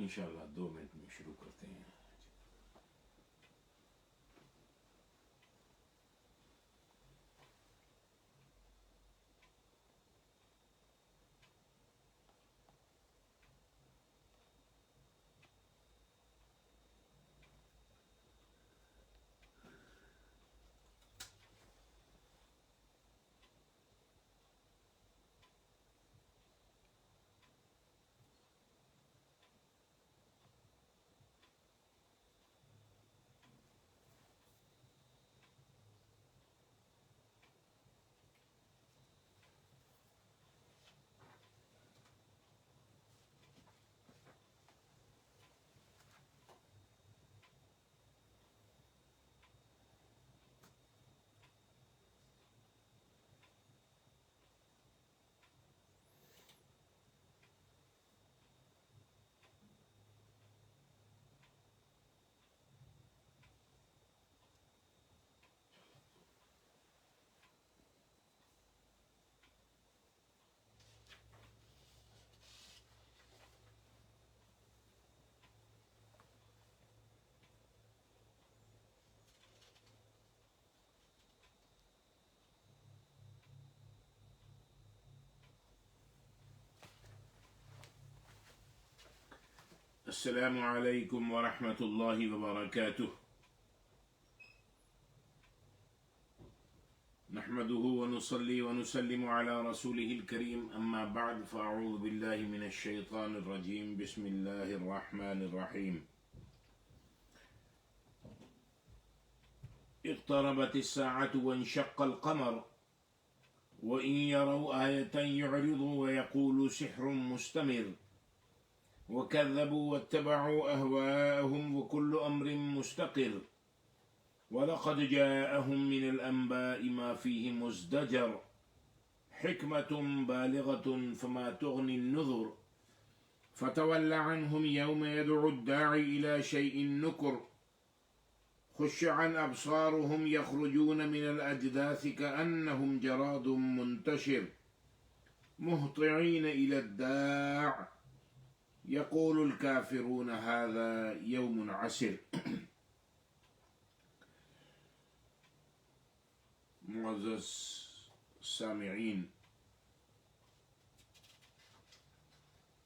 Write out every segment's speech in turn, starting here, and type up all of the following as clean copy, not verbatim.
انشاءاللہ 2 منٹ میں شروع کرتے ہیں. السلام علیکم ورحمۃ اللہ وبرکاتہ. نحمده ونصلي ونسلم على رسوله الكريم اما بعد فاعوذ بالله من الشيطان الرجيم بسم الله الرحمن الرحيم. اقتربت الساعة وانشق القمر وإن يروا آية يعرضوا ويقولوا سحر مستمر وكذبوا واتبعوا أهواءهم وكل أمر مستقر ولقد جاءهم من الأنباء ما فيه مزدجر حكمة بالغة فما تغني النذر فتول عنهم يوم يدعو الداعي إلى شيء نكر خش عن أبصارهم يخرجون من الأجداث كأنهم جراد منتشر مهطعين إلى الداع يقول الكافرون هذا يوم عسر. معزز سامعین،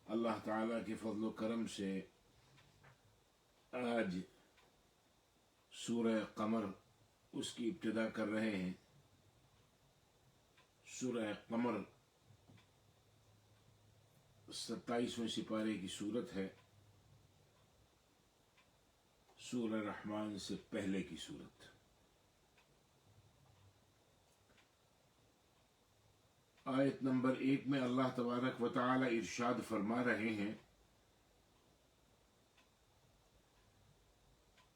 اللہ تعالیٰ کے فضل و کرم سے آج سورہ قمر اس کی ابتدا کر رہے ہیں. سورہ قمر 27ویں سپارے کی صورت ہے، سورہ رحمان سے پہلے کی صورت. آیت نمبر 1 میں اللہ تبارک و تعالی ارشاد فرما رہے ہیں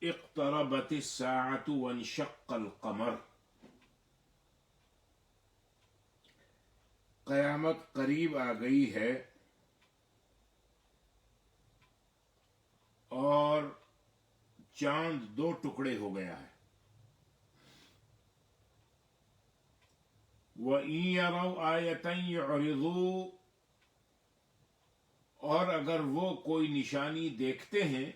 اقتربت الساعة وانشق القمر. قیامت قریب آ گئی ہے اور چاند 2 ٹکڑے ہو گیا ہے. وَإِن يَرَوْا آيَةً يُعْرِضُوا، اور اگر وہ کوئی نشانی دیکھتے ہیں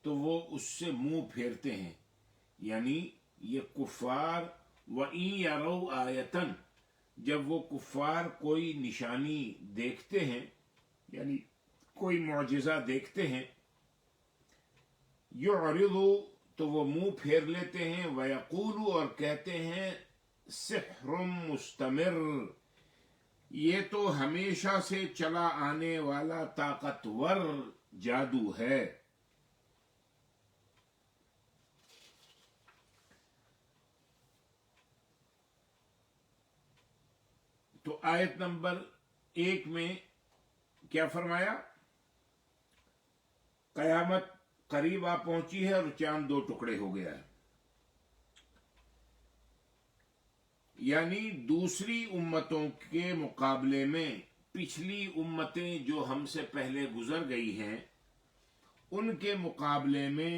تو وہ اس سے منہ پھیرتے ہیں. یعنی یہ کفار وَإِن يَرَوْا آيَةً، جب وہ کفار کوئی نشانی دیکھتے ہیں یعنی کوئی معجزہ دیکھتے ہیں، یعرضوا تو وہ منہ پھیر لیتے ہیں، ویقولوا اور کہتے ہیں سحر مستمر، یہ تو ہمیشہ سے چلا آنے والا طاقتور جادو ہے. تو آیت نمبر 1 میں کیا فرمایا؟ قیامت قریب آ پہنچی ہے اور چاند 2 ٹکڑے ہو گیا ہے. یعنی دوسری امتوں کے مقابلے میں پچھلی امتیں جو ہم سے پہلے گزر گئی ہیں ان کے مقابلے میں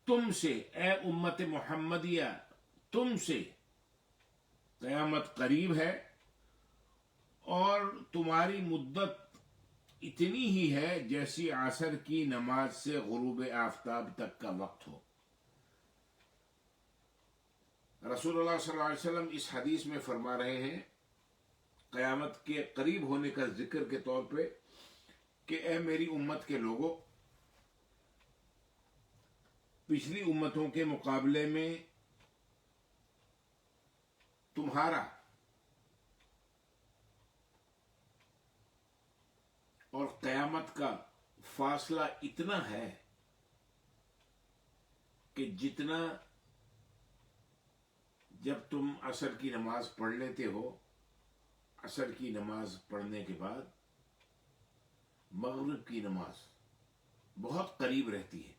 تم سے، اے امت محمدیہ، تم سے قیامت قریب ہے اور تمہاری مدت اتنی ہی ہے جیسی عصر کی نماز سے غروب آفتاب تک کا وقت ہو۔ رسول اللہ صلی اللہ علیہ وسلم اس حدیث میں فرما رہے ہیں قیامت کے قریب ہونے کا ذکر کے طور پہ کہ اے میری امت کے لوگوں، پچھلی امتوں کے مقابلے میں تمہارا اور قیامت کا فاصلہ اتنا ہے کہ جتنا جب تم عصر کی نماز پڑھ لیتے ہو، عصر کی نماز پڑھنے کے بعد مغرب کی نماز بہت قریب رہتی ہے۔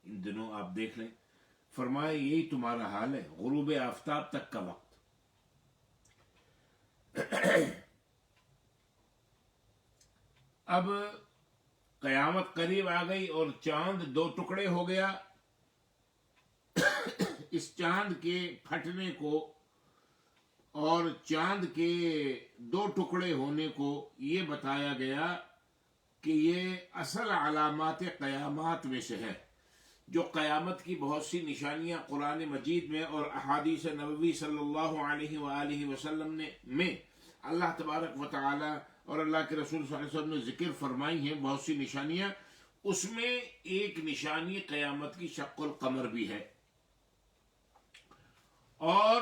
ان دنوں آپ دیکھ لیں، فرمائے یہی تمہارا حال ہے غروب آفتاب تک کا وقت۔ اب قیامت قریب آ گئی اور چاند دو ٹکڑے ہو گیا۔ اس چاند کے پھٹنے کو اور چاند کے دو ٹکڑے ہونے کو یہ بتایا گیا کہ یہ اصل علامات قیامات میں سے ہے، جو قیامت کی بہت سی نشانیاں قرآن مجید میں اور احادیث نبوی صلی اللہ علیہ وآلہ وسلم میں اللہ تبارک و تعالی اور اللہ کے رسول صلی اللہ علیہ وسلم نے ذکر فرمائی ہیں، بہت سی نشانیاں، اس میں ایک نشانی قیامت کی شق القمر بھی ہے۔ اور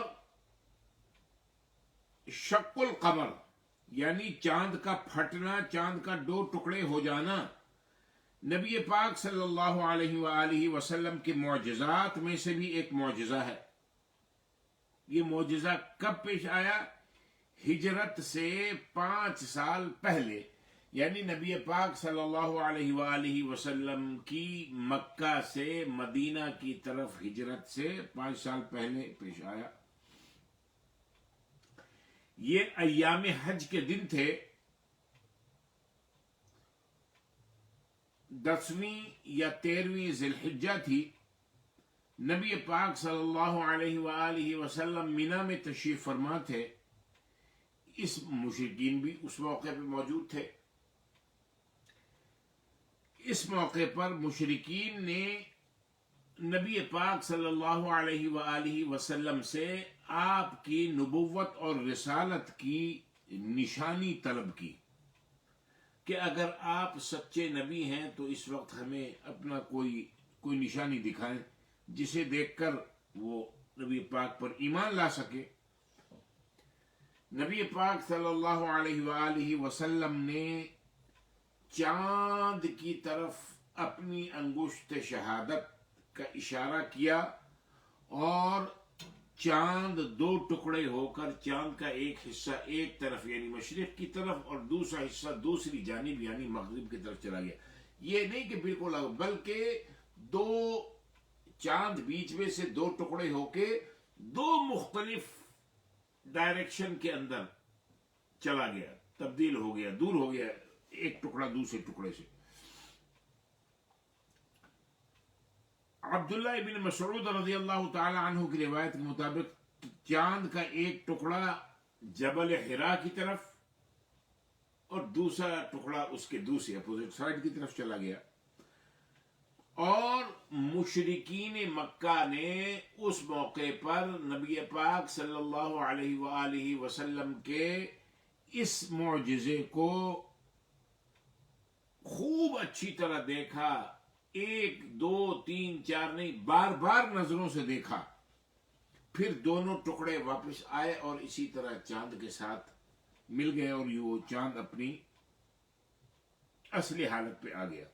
شق القمر یعنی چاند کا پھٹنا، چاند کا دو ٹکڑے ہو جانا، نبی پاک صلی اللہ علیہ وآلہ وسلم کے معجزات میں سے بھی ایک معجزہ ہے۔ یہ معجزہ کب پیش آیا؟ ہجرت سے 5 سال پہلے، یعنی نبی پاک صلی اللہ علیہ وآلہ وسلم کی مکہ سے مدینہ کی طرف ہجرت سے 5 سال پہلے پیش آیا۔ یہ ایام حج کے دن تھے، 10ویں یا 13ویں ذی الحجہ تھی۔ نبی پاک صلی اللہ علیہ وآلہ وسلم مینا میں تشریف فرما تھے۔ اس مشرکین بھی اس موقع پہ موجود تھے۔ اس موقع پر مشرکین نے نبی پاک صلی اللہ علیہ وآلہ وسلم سے آپ کی نبوت اور رسالت کی نشانی طلب کی کہ اگر آپ سچے نبی ہیں تو اس وقت ہمیں اپنا کوئی نشانی دکھائیں جسے دیکھ کر وہ نبی پاک پر ایمان لا سکے۔ نبی پاک صلی اللہ علیہ وآلہ وسلم نے چاند کی طرف اپنی انگشت شہادت کا اشارہ کیا اور چاند دو ٹکڑے ہو کر چاند کا ایک حصہ ایک طرف یعنی مشرق کی طرف اور دوسرا حصہ دوسری جانب یعنی مغرب کی طرف چلا گیا۔ یہ نہیں کہ بالکل بلکہ دو چاند بیچ میں سے دو ٹکڑے ہو کے دو مختلف ڈائریکشن کے اندر چلا گیا، تبدیل ہو گیا، دور ہو گیا ایک ٹکڑا دوسرے ٹکڑے سے۔ عبداللہ ابن مسعود رضی اللہ تعالی عنہ کی روایت کے مطابق چاند کا ایک ٹکڑا جبل حرا کی طرف اور دوسرا ٹکڑا اس کے دوسری اپوزٹ سائڈ کی طرف چلا گیا، اور مشرکین مکہ نے اس موقع پر نبی پاک صلی اللہ علیہ وآلہ وسلم کے اس معجزے کو خوب اچھی طرح دیکھا، 1 2 3 4 نہیں، بار بار نظروں سے دیکھا۔ پھر دونوں ٹکڑے واپس آئے اور اسی طرح چاند کے ساتھ مل گئے اور وہ چاند اپنی اصلی حالت پہ آ گیا۔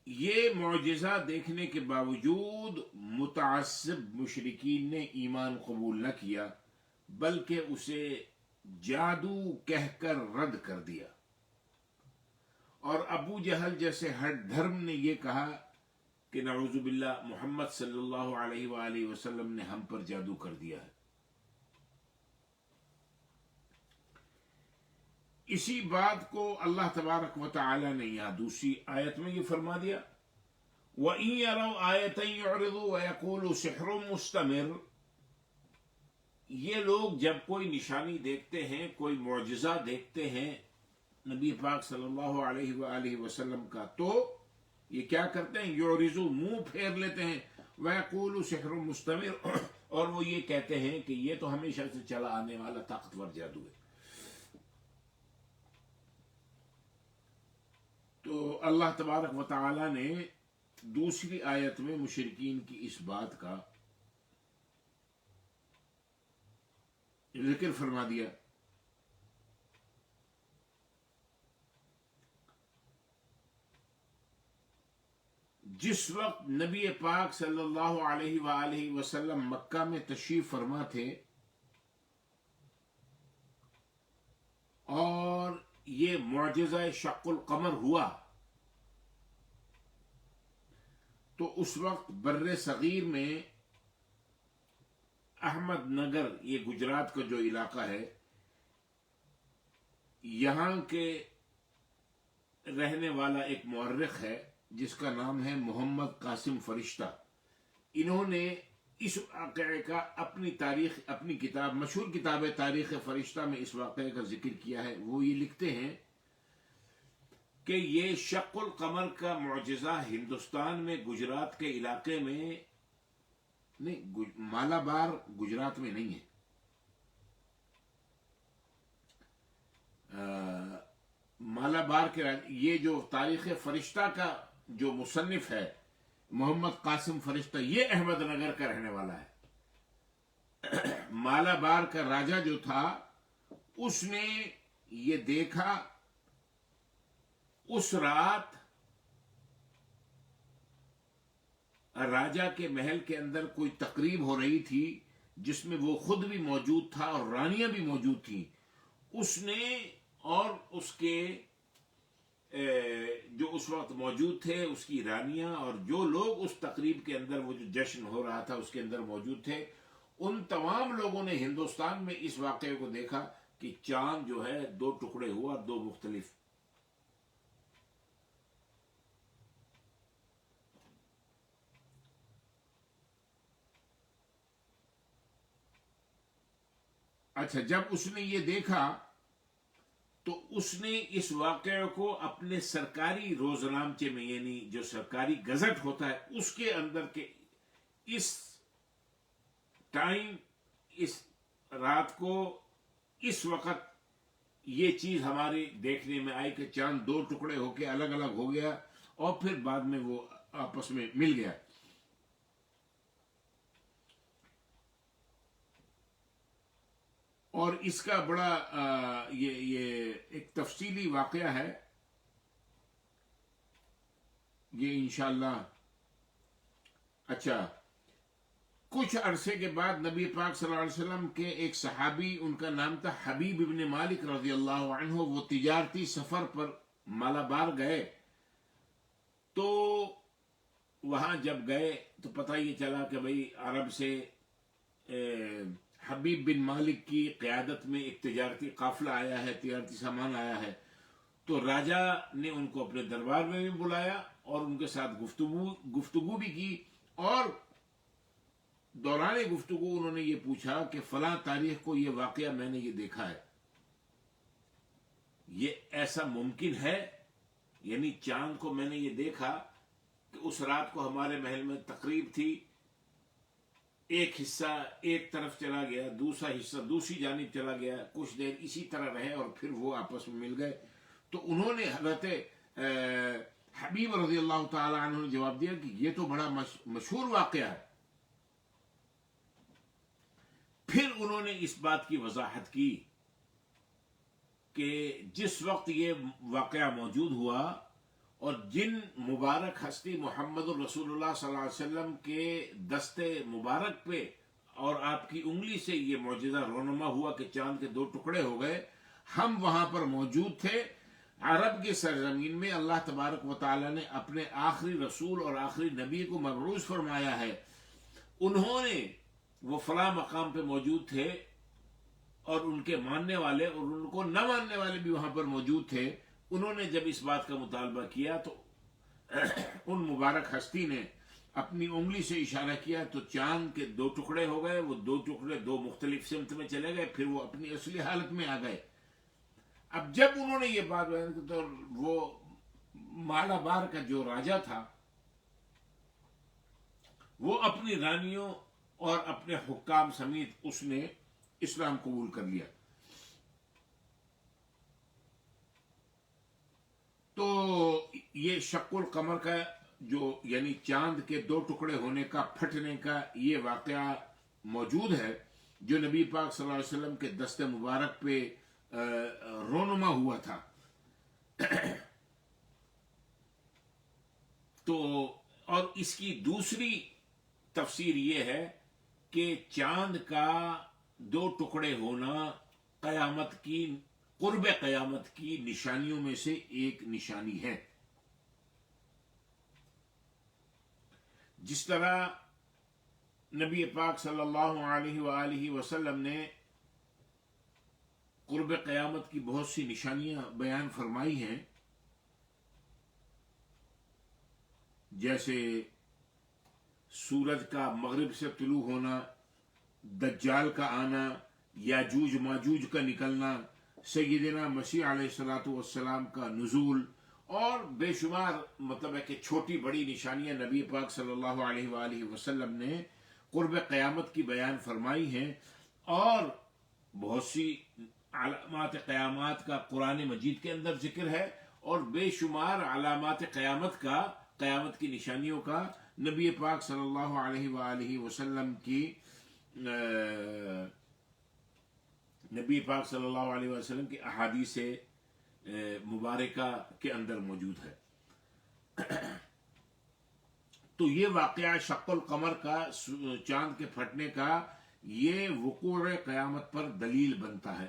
یہ معجزہ دیکھنے کے باوجود متعصب مشرکین نے ایمان قبول نہ کیا، بلکہ اسے جادو کہہ کر رد کر دیا، اور ابو جہل جیسے ہٹ دھرم نے یہ کہا کہ نعوذ باللہ محمد صلی اللہ علیہ وآلہ وسلم نے ہم پر جادو کر دیا ہے۔ اسی بات کو اللہ تبارک و تعالی نے یہاں دوسری آیت میں یہ فرما دیا، وَإِن يَرَوْا آيَةً يُعْرِضُوا وَيَقُولُوا سِحْرٌ مُسْتَمِرٌ۔ یہ لوگ جب کوئی نشانی دیکھتے ہیں، کوئی معجزہ دیکھتے ہیں نبی پاک صلی اللہ علیہ وآلہ وسلم کا، تو یہ کیا کرتے ہیں؟ یعرضو، منہ پھیر لیتے ہیں، وَيَقُولُ سِحْرٌ مُسْتَمِرٌ، اور وہ یہ کہتے ہیں کہ یہ تو ہمیشہ سے چلا آنے والا طاقتور جادو ہے۔ تو اللہ تبارک و تعالی نے دوسری آیت میں مشرکین کی اس بات کا ذکر فرما دیا۔ جس وقت نبی پاک صلی اللہ علیہ وآلہ وسلم مکہ میں تشریف فرما تھے اور یہ معجزہ شق القمر ہوا، تو اس وقت بر صغیر میں احمد نگر، یہ گجرات کا جو علاقہ ہے، یہاں کے رہنے والا ایک مورخ ہے جس کا نام ہے محمد قاسم فرشتہ۔ انہوں نے اس واقعے کا اپنی تاریخ، اپنی کتاب، مشہور کتاب ہے تاریخ فرشتہ میں اس واقعے کا ذکر کیا ہے۔ وہ یہ لکھتے ہیں کہ یہ شق القمر کا معجزہ ہندوستان میں گجرات کے علاقے میں نہیں، مالابار گجرات میں نہیں ہے، مالابار کے یہ جو تاریخ فرشتہ کا جو مصنف ہے محمد قاسم فرشتہ، یہ احمد نگر کا رہنے والا ہے۔ مالابار کا راجہ جو تھا اس نے یہ دیکھا، اس رات راجہ کے محل کے اندر کوئی تقریب ہو رہی تھی جس میں وہ خود بھی موجود تھا اور رانیاں بھی موجود تھیں۔ اس نے اور اس کے جو اس وقت موجود تھے، اس کی رانیاں اور جو لوگ اس تقریب کے اندر، وہ جو جشن ہو رہا تھا اس کے اندر موجود تھے، ان تمام لوگوں نے ہندوستان میں اس واقعے کو دیکھا کہ چاند جو ہے دو ٹکڑے ہوا، دو مختلف۔ اچھا، جب اس نے یہ دیکھا تو اس نے اس واقعے کو اپنے سرکاری روزنامچے میں، یعنی جو سرکاری گزٹ ہوتا ہے اس کے اندر کے اس ٹائم، اس رات کو، اس وقت یہ چیز ہمارے دیکھنے میں آئی کہ چاند دو ٹکڑے ہو کے الگ الگ ہو گیا اور پھر بعد میں وہ آپس میں مل گیا۔ اور اس کا بڑا یہ ایک تفصیلی واقعہ ہے، یہ انشاءاللہ۔ اچھا، کچھ عرصے کے بعد نبی پاک صلی اللہ علیہ وسلم کے ایک صحابی، ان کا نام تھا حبیب ابن مالک رضی اللہ عنہ، وہ تجارتی سفر پر مالابار گئے۔ تو وہاں جب گئے تو پتہ یہ چلا کہ بھئی عرب سے حبیب بن مالک کی قیادت میں ایک تجارتی قافلہ آیا ہے، تجارتی سامان آیا ہے۔ تو راجہ نے ان کو اپنے دربار میں بھی بلایا اور ان کے ساتھ گفتگو بھی کی، اور دوران گفتگو انہوں نے یہ پوچھا کہ فلاں تاریخ کو یہ واقعہ میں نے یہ دیکھا ہے، یہ ایسا ممکن ہے؟ یعنی چاند کو میں نے یہ دیکھا کہ اس رات کو ہمارے محل میں تقریب تھی، ایک حصہ ایک طرف چلا گیا، دوسرا حصہ دوسری جانب چلا گیا، کچھ دیر اسی طرح رہے اور پھر وہ آپس میں مل گئے۔ تو انہوں نے حضرت حبیب رضی اللہ تعالی عنہ نے جواب دیا کہ یہ تو بڑا مشہور واقعہ ہے۔ پھر انہوں نے اس بات کی وضاحت کی کہ جس وقت یہ واقعہ موجود ہوا اور جن مبارک ہستی محمد الرسول اللہ صلی اللہ علیہ وسلم کے دستے مبارک پہ اور آپ کی انگلی سے یہ معجزہ رونما ہوا کہ چاند کے دو ٹکڑے ہو گئے، ہم وہاں پر موجود تھے۔ عرب کی سرزمین میں اللہ تبارک و تعالی نے اپنے آخری رسول اور آخری نبی کو مبعوث فرمایا ہے، انہوں نے وہ فلاں مقام پہ موجود تھے اور ان کے ماننے والے اور ان کو نہ ماننے والے بھی وہاں پر موجود تھے۔ انہوں نے جب اس بات کا مطالبہ کیا تو ان مبارک ہستی نے اپنی انگلی سے اشارہ کیا تو چاند کے دو ٹکڑے ہو گئے، وہ دو ٹکڑے دو مختلف سمت میں چلے گئے، پھر وہ اپنی اصلی حالت میں آ گئے۔ اب جب انہوں نے یہ بات بیان کی تو وہ مالابار کا جو راجا تھا وہ اپنی رانیوں اور اپنے حکام سمیت اس نے اسلام قبول کر لیا۔ تو یہ شق القمر کا جو یعنی چاند کے دو ٹکڑے ہونے کا، پھٹنے کا یہ واقعہ موجود ہے، جو نبی پاک صلی اللہ علیہ وسلم کے دست مبارک پہ رونما ہوا تھا۔ تو اور اس کی دوسری تفسیر یہ ہے کہ چاند کا دو ٹکڑے ہونا قیامت کی، قرب قیامت کی نشانیوں میں سے ایک نشانی ہے۔ جس طرح نبی پاک صلی اللہ علیہ وآلہ وسلم نے قرب قیامت کی بہت سی نشانیاں بیان فرمائی ہیں، جیسے سورج کا مغرب سے طلوع ہونا، دجال کا آنا، یاجوج ماجوج کا نکلنا، سیدنا مسیح علیہ الصلوۃ والسلام کا نزول، اور بے شمار مطلب ہے کہ چھوٹی بڑی نشانیاں نبی پاک صلی اللہ علیہ وآلہ وسلم نے قرب قیامت کی بیان فرمائی ہیں۔ اور بہت سی علامات قیامات کا قرآن مجید کے اندر ذکر ہے، اور بے شمار علامات قیامت کا، قیامت کی نشانیوں کا نبی پاک صلی اللہ علیہ وآلہ وسلم کی نبی پاک صلی اللہ علیہ وسلم کی احادیث مبارکہ کے اندر موجود ہے۔ تو یہ واقعہ شق القمر کا، چاند کے پھٹنے کا، یہ وقوع قیامت پر دلیل بنتا ہے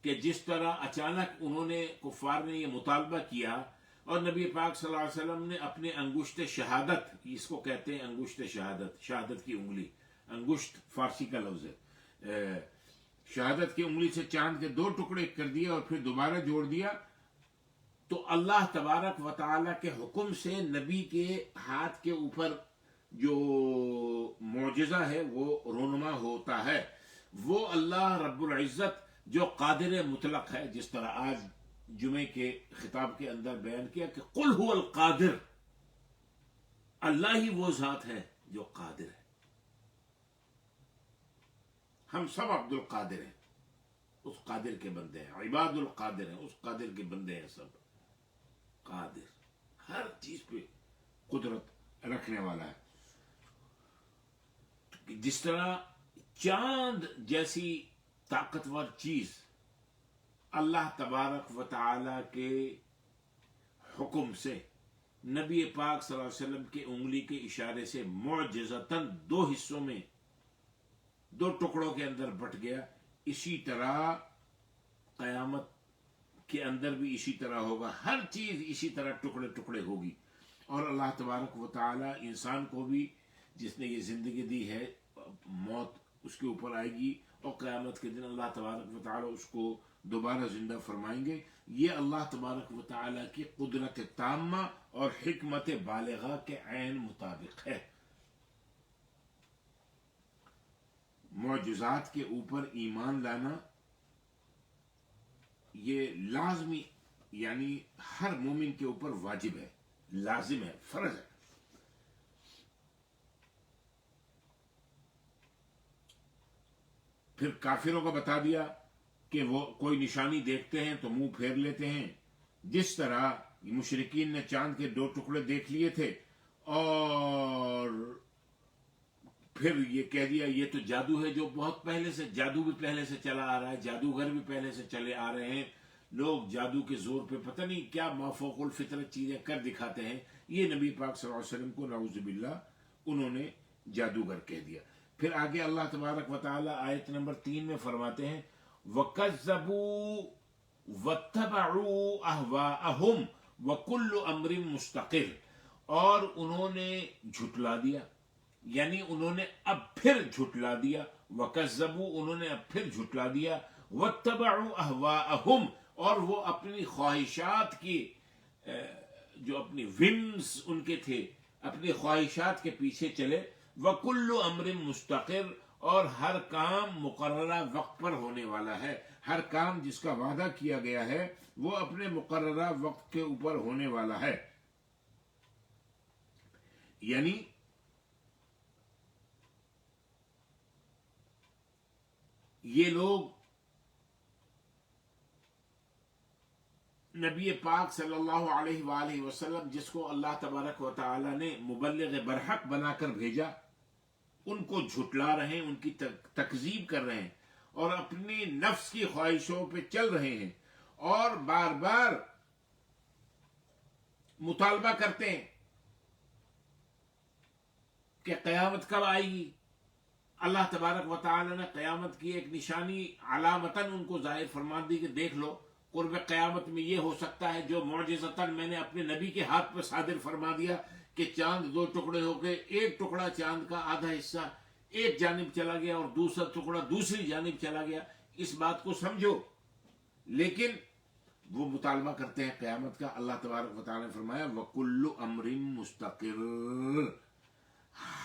کہ جس طرح اچانک انہوں نے، کفار نے یہ مطالبہ کیا، اور نبی پاک صلی اللہ علیہ وسلم نے اپنے انگشت شہادت، اس کو کہتے ہیں انگشت شہادت، شہادت کی انگلی، انگشت فارسی کا لفظ ہے، شہادت کی انگلی سے چاند کے دو ٹکڑے کر دیے اور پھر دوبارہ جوڑ دیا، تو اللہ تبارک و تعالی کے حکم سے نبی کے ہاتھ کے اوپر جو معجزہ ہے وہ رونما ہوتا ہے۔ وہ اللہ رب العزت جو قادر مطلق ہے، جس طرح آج جمعے کے خطاب کے اندر بیان کیا کہ قل هو القادر، اللہ ہی وہ ذات ہے جو قادر ہے۔ ہم سب عبد القادر ہیں، اس قادر کے بندے ہیں، عباد القادر ہیں، اس قادر کے بندے ہیں سب۔ قادر ہر چیز پہ قدرت رکھنے والا ہے۔ جس طرح چاند جیسی طاقتور چیز اللہ تبارک و تعالی کے حکم سے نبی پاک صلی اللہ علیہ وسلم کے انگلی کے اشارے سے معجزتاً دو حصوں میں، دو ٹکڑوں کے اندر بٹ گیا، اسی طرح قیامت کے اندر بھی اسی طرح ہوگا، ہر چیز اسی طرح ٹکڑے ٹکڑے ہوگی۔ اور اللہ تبارک و تعالی انسان کو بھی، جس نے یہ زندگی دی ہے، موت اس کے اوپر آئے گی، اور قیامت کے دن اللہ تبارک و تعالی اس کو دوبارہ زندہ فرمائیں گے۔ یہ اللہ تبارک و تعالی کی قدرت تامہ اور حکمت بالغہ کے عین مطابق ہے۔ معجزات کے اوپر ایمان لانا یہ لازمی، یعنی ہر مومن کے اوپر واجب ہے، لازم ہے، فرض ہے۔ پھر کافروں کو بتا دیا کہ وہ کوئی نشانی دیکھتے ہیں تو منہ پھیر لیتے ہیں، جس طرح مشرکین نے چاند کے دو ٹکڑے دیکھ لیے تھے اور پھر یہ کہہ دیا یہ تو جادو ہے، جو بہت پہلے سے، جادو بھی پہلے سے چلا آ رہا ہے، جادوگر بھی پہلے سے چلے آ رہے ہیں، لوگ جادو کے زور پہ پتہ نہیں کیا مافوق الفطرت چیزیں کر دکھاتے ہیں۔ یہ نبی پاک صلی اللہ علیہ وسلم کو نعوذ باللہ انہوں نے جادوگر کہہ دیا۔ پھر آگے اللہ تبارک و تعالی آیت نمبر 3 میں فرماتے ہیں وَكَذَّبُوا وَاتَّبَعُوا أَهْوَاءَهُمْ وَكُلُّ أَمْرٍ مُسْتَقِرٍ، اور انہوں نے جھٹلا دیا، یعنی انہوں نے اب پھر جھٹلا دیا، وَكَذَّبُوا انہوں نے اب پھر جھٹلا دیا، وَاتَّبَعُوا أَهْوَاءَهُمْ اور وہ اپنی خواہشات کی جو اپنی ومز ان کے تھے اپنی خواہشات کے پیچھے چلے. وَكُلُّ أَمْرٍ مُسْتَقِرٍ اور ہر کام مقررہ وقت پر ہونے والا ہے. ہر کام جس کا وعدہ کیا گیا ہے وہ اپنے مقررہ وقت کے اوپر ہونے والا ہے. یعنی یہ لوگ نبی پاک صلی اللہ علیہ وآلہ وسلم جس کو اللہ تبارک و تعالی نے مبلغ برحق بنا کر بھیجا، ان کو جھٹلا رہے ہیں، ان کی تکذیب کر رہے ہیں اور اپنی نفس کی خواہشوں پہ چل رہے ہیں اور بار بار مطالبہ کرتے ہیں کہ قیامت کب آئے گی. اللہ تبارک و تعالی نے قیامت کی ایک نشانی علامتاً ان کو ظاہر فرما دی کہ دیکھ لو قرب قیامت میں یہ ہو سکتا ہے جو معجزتاً میں نے اپنے نبی کے ہاتھ پہ صادر فرما دیا کہ چاند دو ٹکڑے ہو گئے، ایک ٹکڑا چاند کا آدھا حصہ ایک جانب چلا گیا اور دوسرا ٹکڑا دوسری جانب چلا گیا. اس بات کو سمجھو. لیکن وہ مطالبہ کرتے ہیں قیامت کا. اللہ تبارک و تعالی نے فرمایا وَكُلُّ أَمْرٍ مُسْتَقِرٍ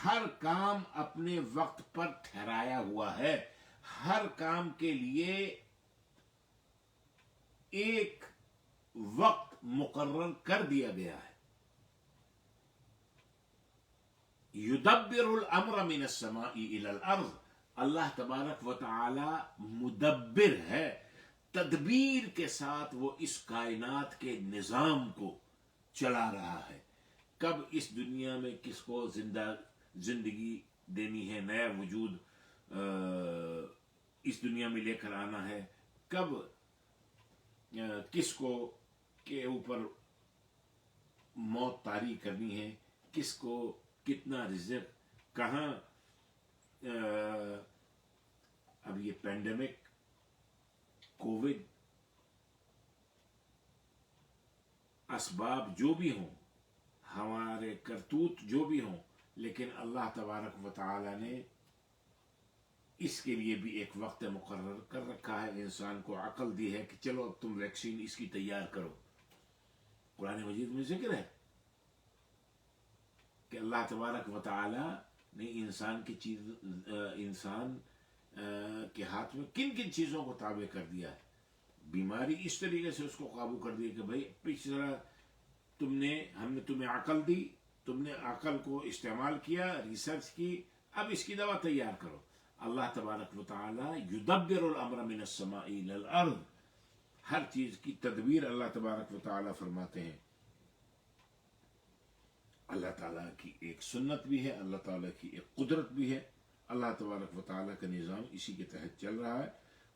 ہر کام اپنے وقت پر ٹھہرایا ہوا ہے. ہر کام کے لیے ایک وقت مقرر کر دیا گیا ہے. یدبر الامر من السماء الى الارض اللہ تبارک و تعالی مدبر ہے. تدبیر کے ساتھ وہ اس کائنات کے نظام کو چلا رہا ہے. کب اس دنیا میں کس کو زندگی دینی ہے، نیا وجود اس دنیا میں لے کر آنا ہے، کب کس کو کے اوپر موت طاری کرنی ہے، کس کو کتنا رزق، کہاں. اب یہ پینڈیمک، کووڈ، اسباب جو بھی ہوں، ہمارے کرتوت جو بھی ہوں، لیکن اللہ تبارک و تعالی نے اس کے لیے بھی ایک وقت مقرر کر رکھا ہے. انسان کو عقل دی ہے کہ چلو اب تم ویکسین اس کی تیار کرو. قرآن مجید میں ذکر ہے کہ اللہ تبارک و تعالی نے انسان کے ہاتھ میں کن کن چیزوں کو تابع کر دیا ہے. بیماری اس طریقے سے اس کو قابو کر دیا کہ بھائی پچھلا ہم نے تمہیں عقل دی، تم نے عقل کو استعمال کیا، ریسرچ کی، اب اس کی دوا تیار کرو. اللہ تبارک و تعالی یدبر الامر من السماء الى الارض ہر چیز کی تدبیر اللہ تبارک و تعالی فرماتے ہیں. اللہ تعالیٰ کی ایک سنت بھی ہے، اللہ تعالیٰ کی ایک قدرت بھی ہے. اللہ تبارک و تعالیٰ کا نظام اسی کے تحت چل رہا ہے.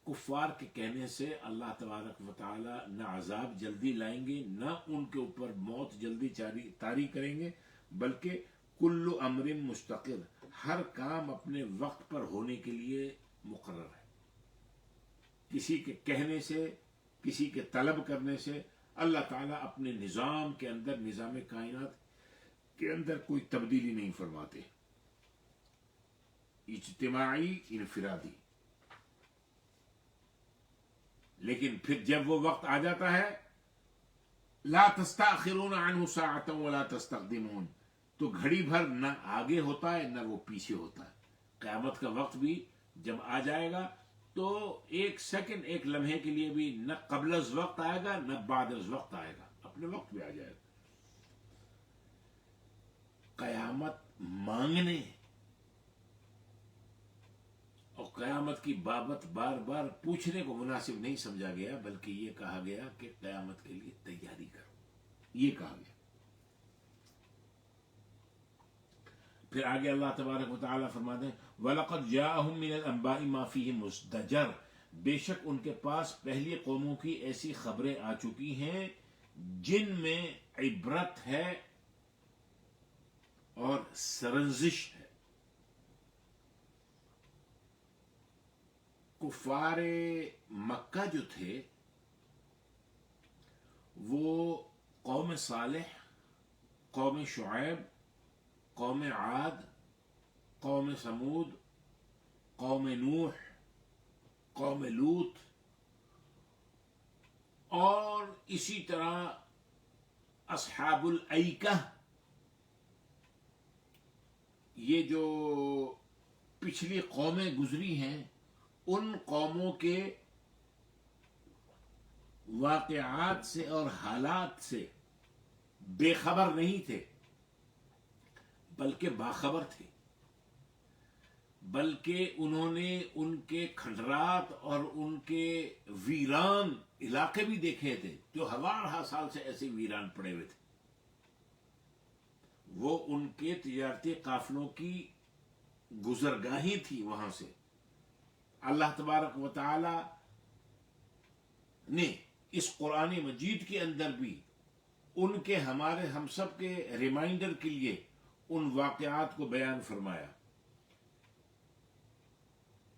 کفار کے کہنے سے اللہ تبارک و تعالیٰ نہ عذاب جلدی لائیں گے، نہ ان کے اوپر موت جلدی طاری کریں گے، بلکہ کل امر مستقر ہر کام اپنے وقت پر ہونے کے لیے مقرر ہے. کسی کے کہنے سے، کسی کے طلب کرنے سے اللہ تعالیٰ اپنے نظام کے اندر، نظام کائنات کے اندر کوئی تبدیلی نہیں فرماتے. اجتماعی، انفرادی. لیکن پھر جب وہ وقت آ جاتا ہے لا تستاخرون عنہ ساعة ولا تستقدمون تو گھڑی بھر نہ آگے ہوتا ہے نہ وہ پیچھے ہوتا ہے. قیامت کا وقت بھی جب آ جائے گا تو ایک سیکنڈ، ایک لمحے کے لیے بھی نہ قبل از وقت آئے گا نہ بعد از وقت آئے گا، اپنے وقت بھی آ جائے گا. قیامت مانگنے اور قیامت کی بابت بار بار پوچھنے کو مناسب نہیں سمجھا گیا، بلکہ یہ کہا گیا کہ قیامت کے لیے تیاری کرو، یہ کہا گیا. پھر آگے اللہ تبارک و تعالیٰ فرماتے ہیں وَلَقَدْ جَاءَهُم مِّنَ الْأَنبَاءِ مَا فِيهِ مُزْدَجَرٌ بے شک ان کے پاس پہلی قوموں کی ایسی خبریں آ چکی ہیں جن میں عبرت ہے اور سرنزش ہے. کفار مکہ جو تھے وہ قوم صالح، قوم شعیب، قوم عاد، قوم سمود، قوم نوح، قوم لوط اور اسی طرح اصحاب الایکہ یہ جو پچھلی قومیں گزری ہیں ان قوموں کے واقعات سے اور حالات سے بے خبر نہیں تھے بلکہ باخبر تھے، بلکہ انہوں نے ان کے کھنڈرات اور ان کے ویران علاقے بھی دیکھے تھے جو ہزار سال سے ایسے ویران پڑے ہوئے تھے. وہ ان کے تجارتی قافلوں کی گزرگاہیں تھی وہاں سے. اللہ تبارک و تعالی نے اس قرآن مجید کے اندر بھی ان کے ہمارے ہم سب کے ریمائنڈر کے لیے ان واقعات کو بیان فرمایا.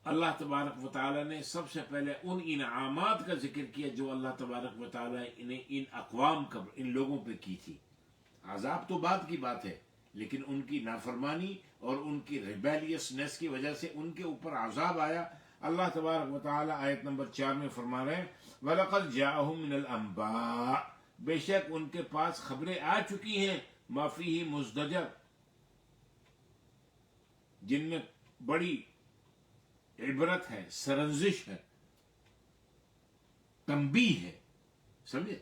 اللہ تبارک و تعالی نے سب سے پہلے ان انعامات کا ذکر کیا جو اللہ تبارک و تعالی نے ان اقوام کا ان لوگوں پہ کی تھی. عذاب تو بعد کی بات ہے، لیکن ان کی نافرمانی اور ان کی ریبیلیسنس کی وجہ سے ان کے اوپر عذاب آیا. اللہ تبارک و تعالی آیت نمبر 4 میں فرما رہے ہیں وَلَقَدْ جَاءَهُم مِّنَ الْأَنبَاءِ، بے شک ان کے پاس خبریں آ چکی ہیں مَا فِيهِ مُزْدَجَرٌ، جن میں بڑی عبرت ہے، سرنزش ہے، تنبیہ ہے. سمجھے؟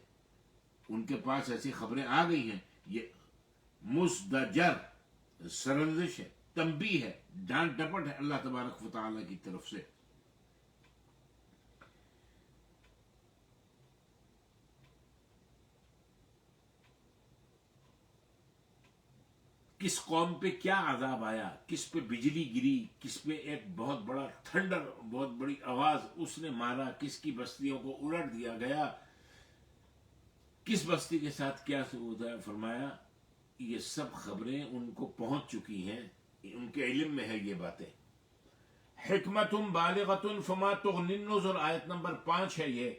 ان کے پاس ایسی خبریں آ گئی ہیں. یہ مزدجر سرنزش ہے، تنبیہ ہے، ڈانٹ ڈپٹ ہے اللہ تبارک و تعالی کی طرف سے. کس قوم پہ کیا عذاب آیا، کس پہ بجلی گری، کس پہ ایک بہت بڑا تھنڈر، بہت بڑی آواز اس نے مارا، کس کی بستیوں کو الٹ دیا گیا، کس بستی کے ساتھ کیا ہوتا ہے. فرمایا یہ سب خبریں ان کو پہنچ چکی ہیں، ان کے علم میں ہے یہ باتیں. حکمت بالغۃ فما تغنی النذر، آیت نمبر 5 ہے. یہ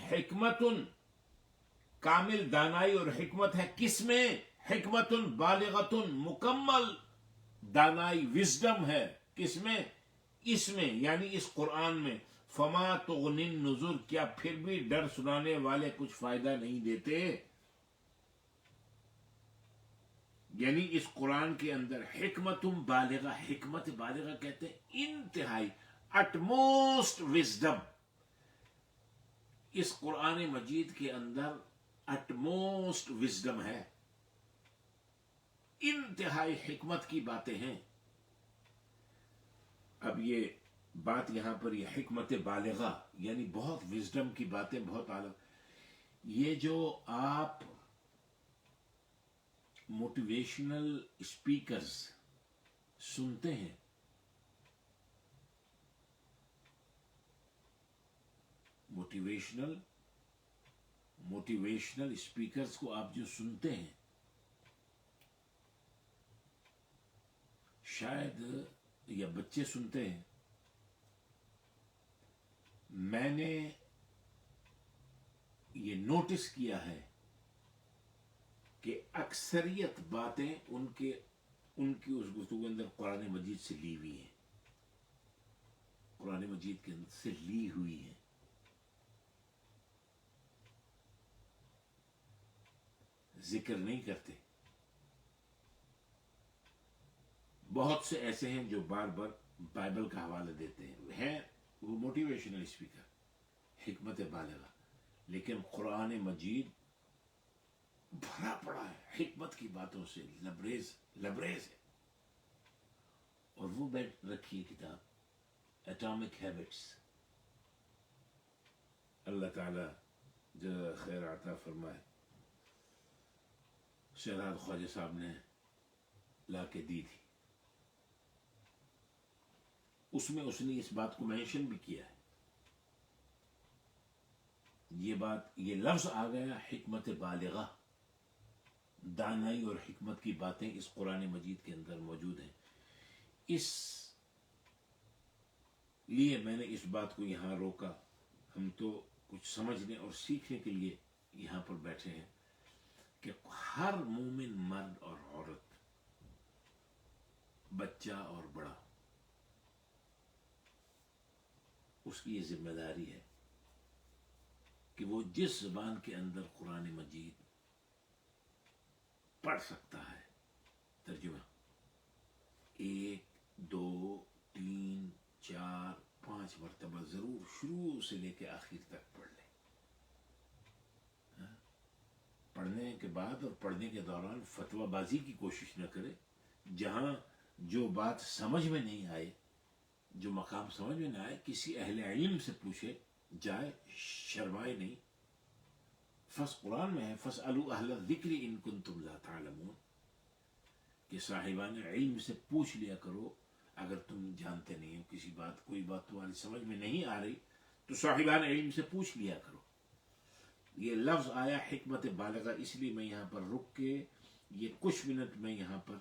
حکمت کامل دانائی اور حکمت ہے کس میں؟ حکمت بالغۃ مکمل دانائی وزڈم ہے کس میں؟ اس میں، یعنی اس قرآن میں. فما تغنی النذر، کیا پھر بھی ڈر سنانے والے کچھ فائدہ نہیں دیتے؟ یعنی اس قرآن کے اندر حکمت بالغہ، حکمت بالغہ کہتے ہیں انتہائی، اٹموسٹ وزڈم. اس قرآن مجید کے اندر اٹموسٹ وزڈم ہے، انتہائی حکمت کی باتیں ہیں. اب یہ بات یہاں پر یہ حکمت بالغہ یعنی بہت وزڈم کی باتیں، بہت اعلیٰ. یہ جو آپ موٹیویشنل اسپیکرز سنتے ہیں، موٹیویشنل اسپیکرز کو آپ جو سنتے ہیں، شاید یا بچے سنتے ہیں، میں نے یہ نوٹس کیا ہے کہ اکثریت باتیں ان کی اس گفتگو کے اندر قرآن مجید سے لی ہوئی ہیں، قرآن مجید کے اندر سے لی ہوئی ہیں. ذکر نہیں کرتے. بہت سے ایسے ہیں جو بار بار بائبل کا حوالہ دیتے ہیں وہ موٹیویشنل اسپیکر، حکمت بالغہ، لیکن قرآن مجید بھرا پڑا ہے حکمت کی باتوں سے، لبریز ہے. اور وہ بیٹھ رکھی کتاب ایٹامک ہیبٹس. اللہ تعالی جو خیر عطا فرمائے، شہزاد خواجہ صاحب نے لا کے دی تھی. اس میں اس نے اس بات کو مینشن بھی کیا ہے. یہ بات، یہ لفظ آ گیا حکمت بالغہ، دانائی اور حکمت کی باتیں اس قرآن مجید کے اندر موجود ہیں. اس لیے میں نے اس بات کو یہاں روکا. ہم تو کچھ سمجھنے اور سیکھنے کے لیے یہاں پر بیٹھے ہیں کہ ہر مومن مرد اور عورت، بچہ اور بڑا، اس کی یہ ذمہ داری ہے کہ وہ جس زبان کے اندر قرآن مجید پڑھ سکتا ہے، ترجمہ ایک دو تین چار پانچ مرتبہ ضرور شروع سے لے کے آخر تک پڑھ لیں. پڑھنے کے بعد اور پڑھنے کے دوران فتویٰ بازی کی کوشش نہ کرے. جہاں جو بات سمجھ میں نہیں آئے، جو مقام سمجھ میں نہ آئے، کسی اہل علم سے پوچھے جائے، شرمائے نہیں. قرآن میں ہے فَاسْأَلُوا أَهْلَ الذِّكْرِ إِن كُنتُمْ لَا تَعْلَمُونَ، کہ صاحبان علم سے پوچھ لیا کرو اگر تم جانتے نہیں ہو کسی بات، کوئی بات تمہاری سمجھ میں نہیں آ رہی تو صاحبان علم سے پوچھ لیا کرو. یہ لفظ آیا حکمت بالغہ، اس لیے میں یہاں پر رک کے یہ کچھ منٹ میں یہاں پر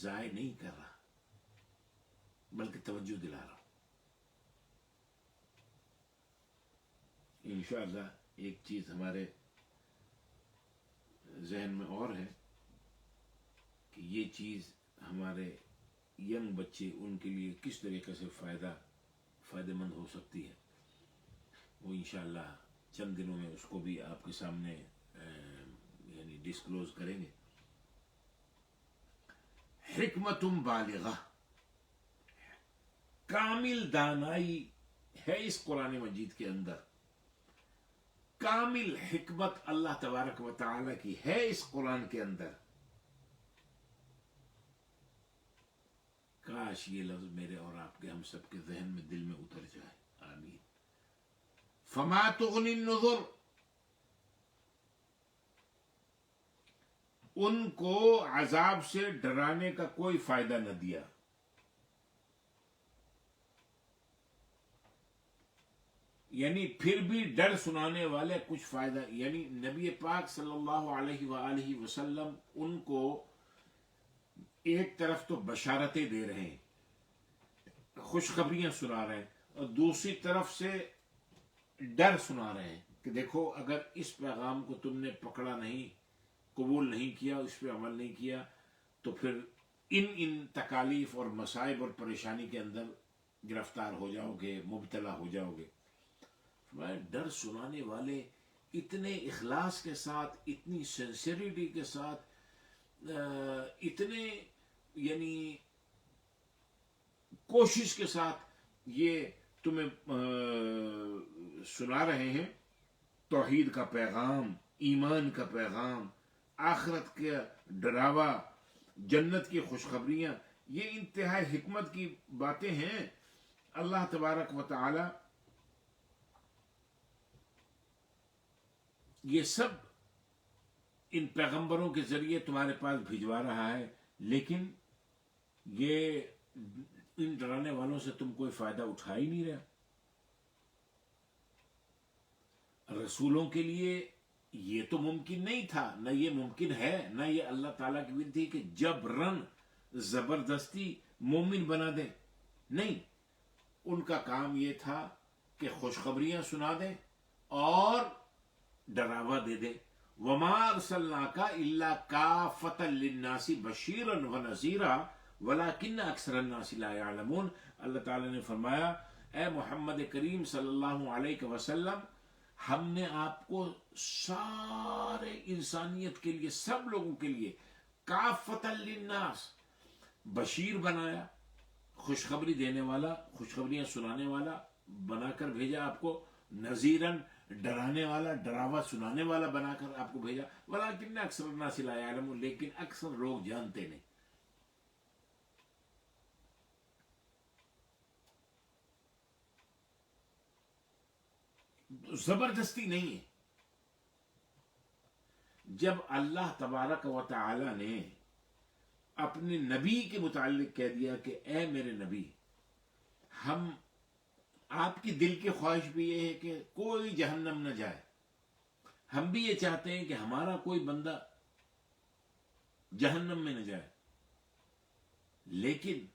ضائع نہیں کر رہا بلکہ توجہ دلا رہا ہوں. انشاءاللہ ایک چیز ہمارے ذہن میں اور ہے کہ یہ چیز ہمارے ینگ بچے، ان کے لیے کس طریقے سے فائدہ مند ہو سکتی ہے، وہ انشاءاللہ چند دنوں میں اس کو بھی آپ کے سامنے یعنی ڈسکلوز کریں گے. حکمت بالغہ، کامل دانائی ہے اس قرآن مجید کے اندر، کامل حکمت اللہ تبارک و تعالی کی ہے اس قرآن کے اندر. کاش یہ لفظ میرے اور آپ کے، ہم سب کے ذہن میں، دل میں اتر جائے. آمین. فما تغنی النذر، ان کو عذاب سے ڈرانے کا کوئی فائدہ نہ دیا. یعنی پھر بھی ڈر سنانے والے کچھ فائدہ، یعنی نبی پاک صلی اللہ علیہ وآلہ وسلم ان کو ایک طرف تو بشارتیں دے رہے ہیں، خوشخبریاں سنا رہے ہیں، اور دوسری طرف سے ڈر سنا رہے ہیں کہ دیکھو اگر اس پیغام کو تم نے پکڑا نہیں، قبول نہیں کیا، اس پہ عمل نہیں کیا، تو پھر ان تکالیف اور مصائب اور پریشانی کے اندر گرفتار ہو جاؤ گے، مبتلا ہو جاؤ گے. ڈر سنانے والے اتنے اخلاص کے ساتھ، اتنی سنسیریٹی کے ساتھ، اتنے یعنی کوشش کے ساتھ یہ تمہیں سنا رہے ہیں توحید کا پیغام، ایمان کا پیغام، آخرت کا ڈراوا، جنت کی خوشخبریاں. یہ انتہائی حکمت کی باتیں ہیں. اللہ تبارک و تعالی یہ سب ان پیغمبروں کے ذریعے تمہارے پاس بھجوا رہا ہے، لیکن یہ ان ڈرانے والوں سے تم کوئی فائدہ اٹھا ہی نہیں رہا. رسولوں کے لیے یہ تو ممکن نہیں تھا، نہ یہ ممکن ہے، نہ یہ اللہ تعالیٰ کی ول تھی کہ جبرن زبردستی مومن بنا دیں. نہیں، ان کا کام یہ تھا کہ خوشخبریاں سنا دیں اور ڈراوا دے دیں. وما ارسلناک الا کافۃ للناس بشیرا ونذیرا ولکن اکثر الناس لا یعلمون. اللہ تعالیٰ نے فرمایا اے محمد کریم صلی اللہ علیہ وسلم، ہم نے آپ کو سارے انسانیت کے لیے، سب لوگوں کے لیے کافۃ للناس بشیر بنایا، خوشخبری دینے والا، خوشخبریاں سنانے والا بنا کر بھیجا آپ کو، نذیرن ڈرانے والا، ڈراوا سنانے والا بنا کر آپ کو بھیجا. ولکن اکثر الناس لا یعلمون، لیکن اکثر لوگ جانتے نہیں. زبردستی نہیں ہے. جب اللہ تبارک و تعالی نے اپنے نبی کے متعلق کہہ دیا کہ اے میرے نبی، ہم آپ کی دل کی خواہش بھی یہ ہے کہ کوئی جہنم نہ جائے، ہم بھی یہ چاہتے ہیں کہ ہمارا کوئی بندہ جہنم میں نہ جائے، لیکن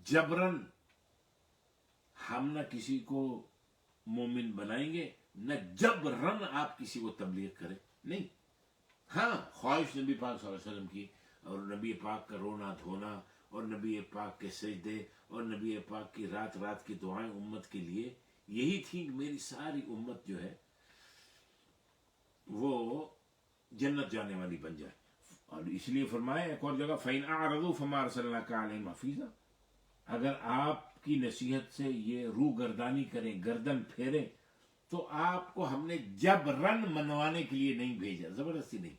جبرن ہم نہ کسی کو مومن بنائیں گے، نہ جبرن آپ کسی کو تبلیغ کریں. نہیں، ہاں خواہش نبی پاک صلی اللہ علیہ وسلم کی، اور نبی پاک کا رونا دھونا، اور نبی پاک کے سجدے، اور نبی پاک کی رات رات کی دعائیں امت کے لیے یہی تھی کہ میری ساری امت جو ہے وہ جنت جانے والی بن جائے. اور اس لیے فرمایا ایک اور جگہ فَإِنْ أَعْرَضُوا فَمَا أَرْسَلْنَاكَ عَلَيْهِمْ حَفِيظًا، اگر آپ کی نصیحت سے یہ روح گردانی کریں، گردن پھیریں، تو آپ کو ہم نے جبرن منوانے کے لیے نہیں بھیجا، زبردستی نہیں.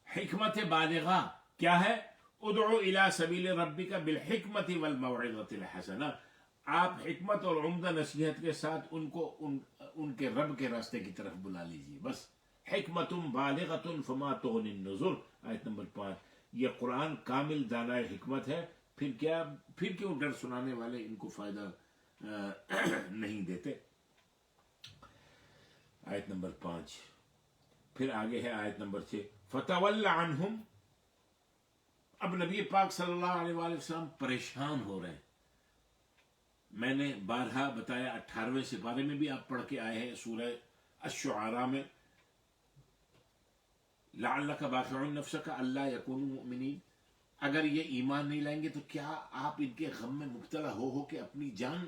حکمت بالغہ کیا ہے؟ ادعو الی سبیل ربک بالحکمت والموعظۃ الحسنہ، آپ حکمت اور عمدہ نصیحت کے ساتھ ان کے رب کے راستے کی طرف بلا لیجیے. بس حکمت بالغۃ فما تغنی النذر، آیت نمبر 5. یہ قرآن کامل دانائے حکمت ہے، پھر کیوں ڈر سنانے والے ان کو فائدہ نہیں دیتے. آیت نمبر 5. پھر آگے ہے آیت نمبر 6، فتول عنہم. اب نبی پاک صلی اللہ علیہ وآلہ وسلم پریشان ہو رہے ہیں. میں نے بارہا بتایا، 18ویں سپارے میں بھی آپ پڑھ کے آئے ہیں سورہ الشعراء میں، لعلک باخع نفسک الا یکونوا مؤمنین، اگر یہ ایمان نہیں لائیں گے تو کیا آپ ان کے غم میں مبتلا ہو کے اپنی جان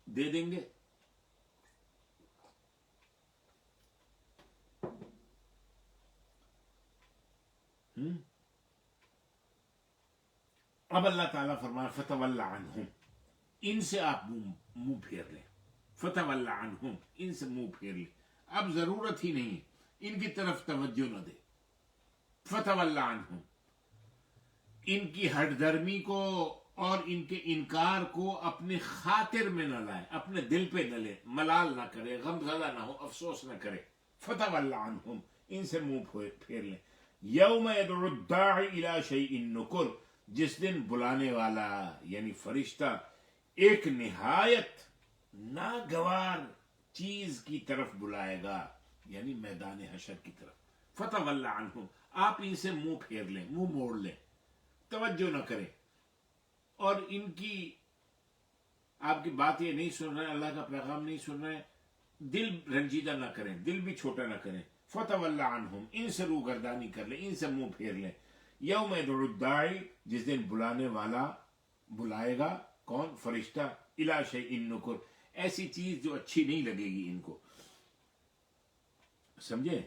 دے دیں گے؟ اب اللہ تعالیٰ فرمایا فتول عنہم، ان سے آپ منہ پھیر لیں. فتول عنہم، ان سے منہ پھیر لیں، اب ضرورت ہی نہیں، ان کی طرف توجہ نہ دے. فتول عنہم، ان کی ہٹ درمی کو اور ان کے انکار کو اپنے خاطر میں نہ لائے، اپنے دل پہ نہ لے، ملال نہ کرے، غمزدہ نہ ہو، افسوس نہ کرے. فتول عنہم، ان سے منہ پھیر لیں. یوم یدعو الداعی الی شیء نکر، جس دن بلانے والا یعنی فرشتہ ایک نہایت ناگوار چیز کی طرف بلائے گا، یعنی میدان حشر کی طرف. فتول عنہم، آپ ان سے منہ پھیر لیں، منہ موڑ لیں، توجہ نہ کریں، اور ان کی آپ کی بات یہ نہیں سن رہے، اللہ کا پیغام نہیں سن رہے، دل رنجیدہ نہ کریں، دل بھی چھوٹا نہ کریں. فتول عنہم، ان سے روگردانی کر لیں، ان سے منہ پھیر لیں. یوم یدعو الداعی، جس دن بلانے والا بلائے گا، کون؟ فرشتہ، الی شیء نکر، ایسی چیز جو اچھی نہیں لگے گی ان کو. سمجھے؟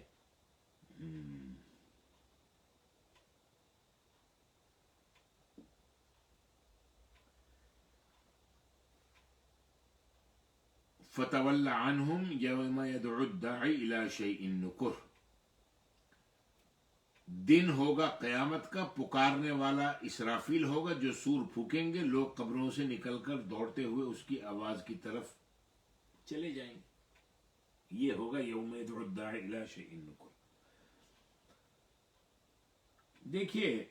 فتول عنہم یوم یدعو الداعی الی شیء نکر، دن ہوگا قیامت کا، پکارنے والا اسرافیل ہوگا جو سور پھونکیں گے، لوگ قبروں سے نکل کر دوڑتے ہوئے اس کی آواز کی طرف چلے جائیں گے. یہ ہوگا یوم یدعو الداعی الی شیء نکر. دیکھیے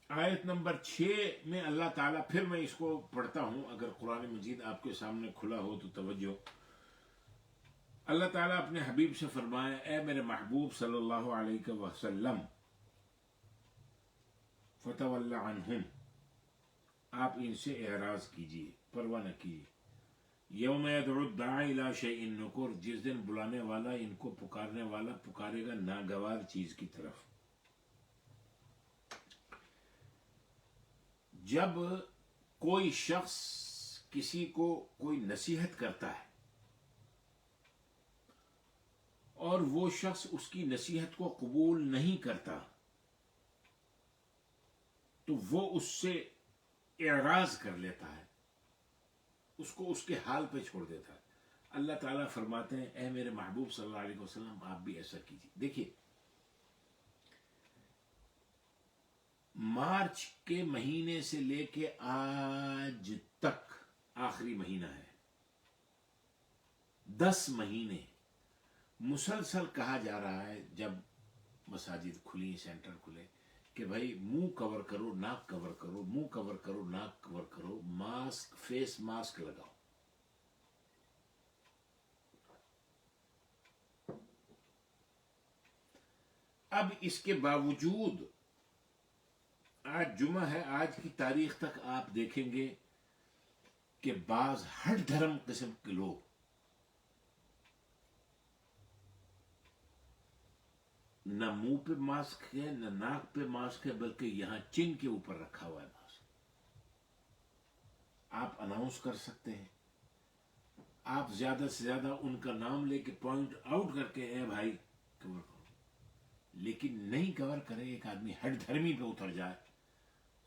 آیت نمبر 6 میں اللہ تعالیٰ، پھر میں اس کو پڑھتا ہوں، اگر قرآن مجید آپ کے سامنے کھلا ہو تو توجہ. اللہ تعالیٰ اپنے حبیب سے فرمائے، اے میرے محبوب صلی اللہ علیہ وسلم، فتول عنہم، آپ ان سے اعراض کیجیے، پرواہ نہ کیجیے. یوم یدعو الداعی الی شیء نکر، جس دن بلانے والا، ان کو پکارنے والا پکارے گا ناگوار چیز کی طرف. جب کوئی شخص کسی کو کوئی نصیحت کرتا ہے اور وہ شخص اس کی نصیحت کو قبول نہیں کرتا، تو وہ اس سے اعراض کر لیتا ہے، اس کو اس کے حال پہ چھوڑ دیتا ہے. اللہ تعالیٰ فرماتے ہیں، اے میرے محبوب صلی اللہ علیہ وسلم، آپ بھی ایسا کیجیے. دیکھیے مارچ کے مہینے سے لے کے آج تک، آخری مہینہ ہے، 10 مہینے مسلسل کہا جا رہا ہے، جب مساجد کھلی، سینٹر کھلے، کہ بھائی منہ کور کرو، ناک کور کرو، منہ کور کرو، ناک کور کرو، ماسک، فیس ماسک لگاؤ. اب اس کے باوجود آج جمعہ ہے، آج کی تاریخ تک آپ دیکھیں گے کہ بعض ہٹ دھرم قسم کے لوگ نہ منہ پہ ماسک ہے، نہ ناک پہ ماسک ہے، بلکہ یہاں چن کے اوپر رکھا ہوا ہے ماسک. آپ اناؤنس کر سکتے ہیں، آپ زیادہ سے زیادہ ان کا نام لے کے پوائنٹ آؤٹ کر کے اے بھائی کور کرو، لیکن نہیں کور کرے ایک آدمی ہٹ دھرمی پہ اتر جائے،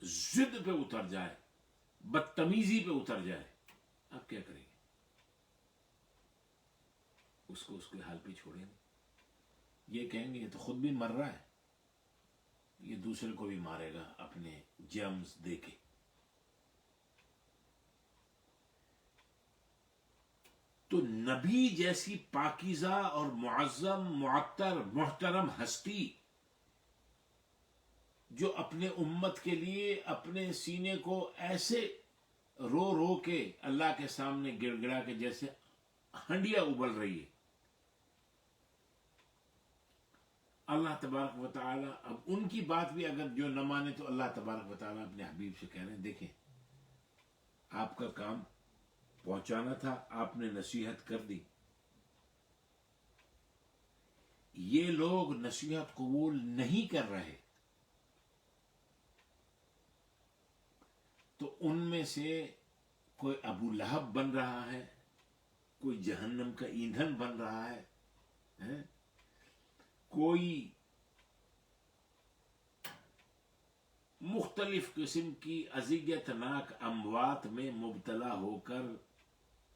ضد پہ اتر جائے، بدتمیزی پہ اتر جائے، آپ کیا کریں گے؟ اس کو اس کے حال پہ چھوڑیں گے؟ یہ کہیں گے یہ تو خود بھی مر رہا ہے، یہ دوسرے کو بھی مارے گا اپنے جرمز دے کے۔ تو نبی جیسی پاکیزہ اور معظم معطر محترم ہستی جو اپنے امت کے لیے اپنے سینے کو ایسے رو رو کے اللہ کے سامنے گڑ گڑا کے جیسے ہنڈیا ابل رہی ہے، اللہ تبارک و تعالی اب ان کی بات بھی اگر جو نہ مانے تو اللہ تبارک و تعالی اپنے حبیب سے کہہ رہے ہیں دیکھیں آپ کا کام پہنچانا تھا، آپ نے نصیحت کر دی، یہ لوگ نصیحت قبول نہیں کر رہے، تو ان میں سے کوئی ابو لہب بن رہا ہے، کوئی جہنم کا ایندھن بن رہا ہے، کوئی مختلف قسم کی اذیت ناک اموات میں مبتلا ہو کر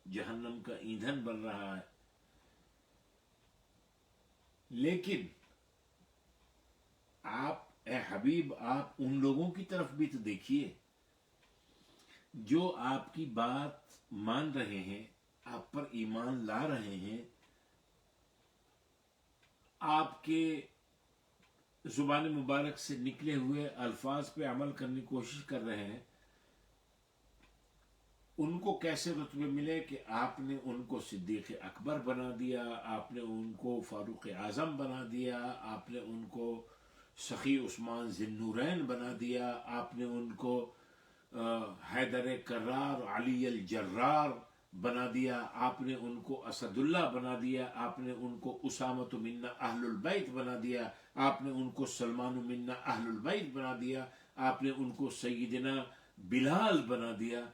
جہنم کا ایندھن بن رہا ہے۔ لیکن آپ اے حبیب آپ ان لوگوں کی طرف بھی تو دیکھیے جو آپ کی بات مان رہے ہیں، آپ پر ایمان لا رہے ہیں، آپ کے زبان مبارک سے نکلے ہوئے الفاظ پہ عمل کرنے کی کوشش کر رہے ہیں۔ ان کو کیسے رتبے ملے کہ آپ نے ان کو صدیق اکبر بنا دیا، آپ نے ان کو فاروق اعظم بنا دیا، آپ نے ان کو سخی عثمان ذی النورین بنا دیا، آپ نے ان کو حیدر کرار علی الجرار بنا دیا، آپ نے ان کو اسد اللہ بنا دیا، آپ نے ان کو اسامۃ منا اہل البیت بنا دیا، آپ نے ان کو سلمان منا اہل البیت بنا دیا، آپ نے ان کو سیدنا بلال بنا دیا،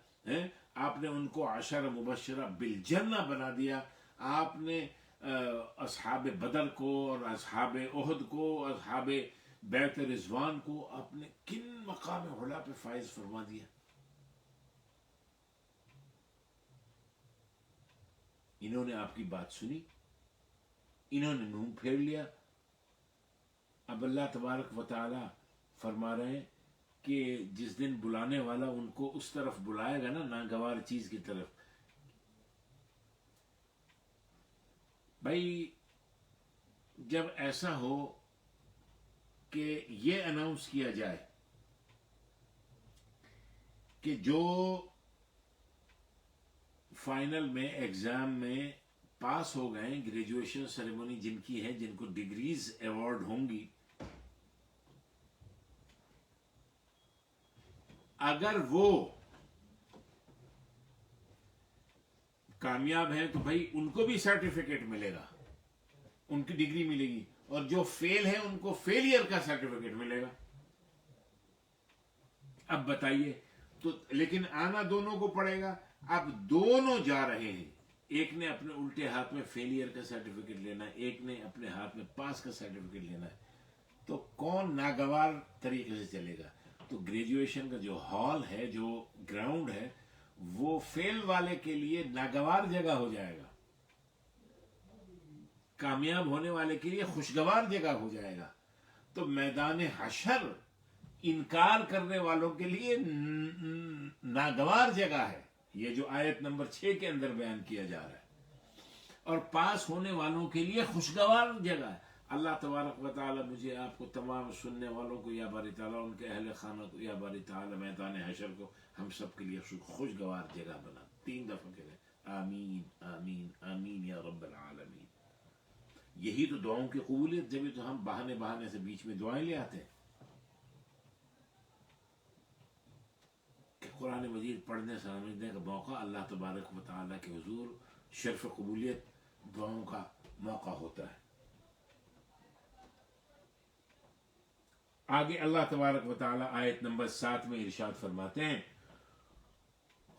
آپ نے ان کو عشر مبشرہ بالجنہ بنا دیا، آپ نے اصحاب بدر کو اور اصحاب احد کو، اصحاب بیت رضوان کو آپ نے کن مقام علا پہ فائز فرما دیا۔ انہوں نے آپ کی بات سنی، انہوں نے منہ پھیر لیا۔ اب اللہ تبارک و تعالی فرما رہے ہیں کہ جس دن بلانے والا ان کو اس طرف بلائے گا نا، ناگوار چیز کی طرف، بھائی جب ایسا ہو کہ یہ اناؤنس کیا جائے کہ جو فائنل میں ایگزام میں پاس ہو گئے، گریجویشن سیریمونی جن کی ہے، جن کو ڈگریز ایوارڈ ہوں گی، اگر وہ کامیاب ہیں تو بھائی ان کو بھی سرٹیفکیٹ ملے گا، ان کی ڈگری ملے گی، اور جو فیل ہے ان کو فیلئر کا سرٹیفکیٹ ملے گا۔ اب بتائیے تو، لیکن آنا دونوں کو پڑے گا۔ اب دونوں جا رہے ہیں، ایک نے اپنے الٹے ہاتھ میں فیلئر کا سرٹیفکیٹ لینا ہے، ایک نے اپنے ہاتھ میں پاس کا سرٹیفکیٹ لینا ہے، تو کون ناگوار طریقے سے چلے گا؟ تو گریجویشن کا جو ہال ہے، جو گراؤنڈ ہے، وہ فیل والے کے لیے ناگوار جگہ ہو جائے گا، کامیاب ہونے والے کے لیے خوشگوار جگہ ہو جائے گا۔ تو میدان حشر انکار کرنے والوں کے لیے ناگوار جگہ ہے، یہ جو آیت نمبر 6 کے اندر بیان کیا جا رہا ہے، اور پاس ہونے والوں کے لیے خوشگوار جگہ ہے۔ اللہ تبارک و تعالی مجھے آپ کو، تمام سننے والوں کو یا باری تعالیٰ ان کے اہل خانہ کو یا باری تعالیٰ میدان حشر کو ہم سب کے لیے خوشگوار جگہ بنا۔ 3 دفعہ کہتے ہیں آمین آمین آمین یا رب العالمین۔ یہی تو دعاؤں کی قبولیت، جبھی تو ہم بہانے سے بیچ میں دعائیں لے آتے ہیں کہ قرآن مجید پڑھنے سمجھنے کا موقع اللہ تبارک و تعالیٰ کے حضور شرف قبولیت دعاؤں کا موقع ہوتا ہے۔ آگے اللہ تبارک و تعالیٰ آیت نمبر 7 میں ارشاد فرماتے ہیں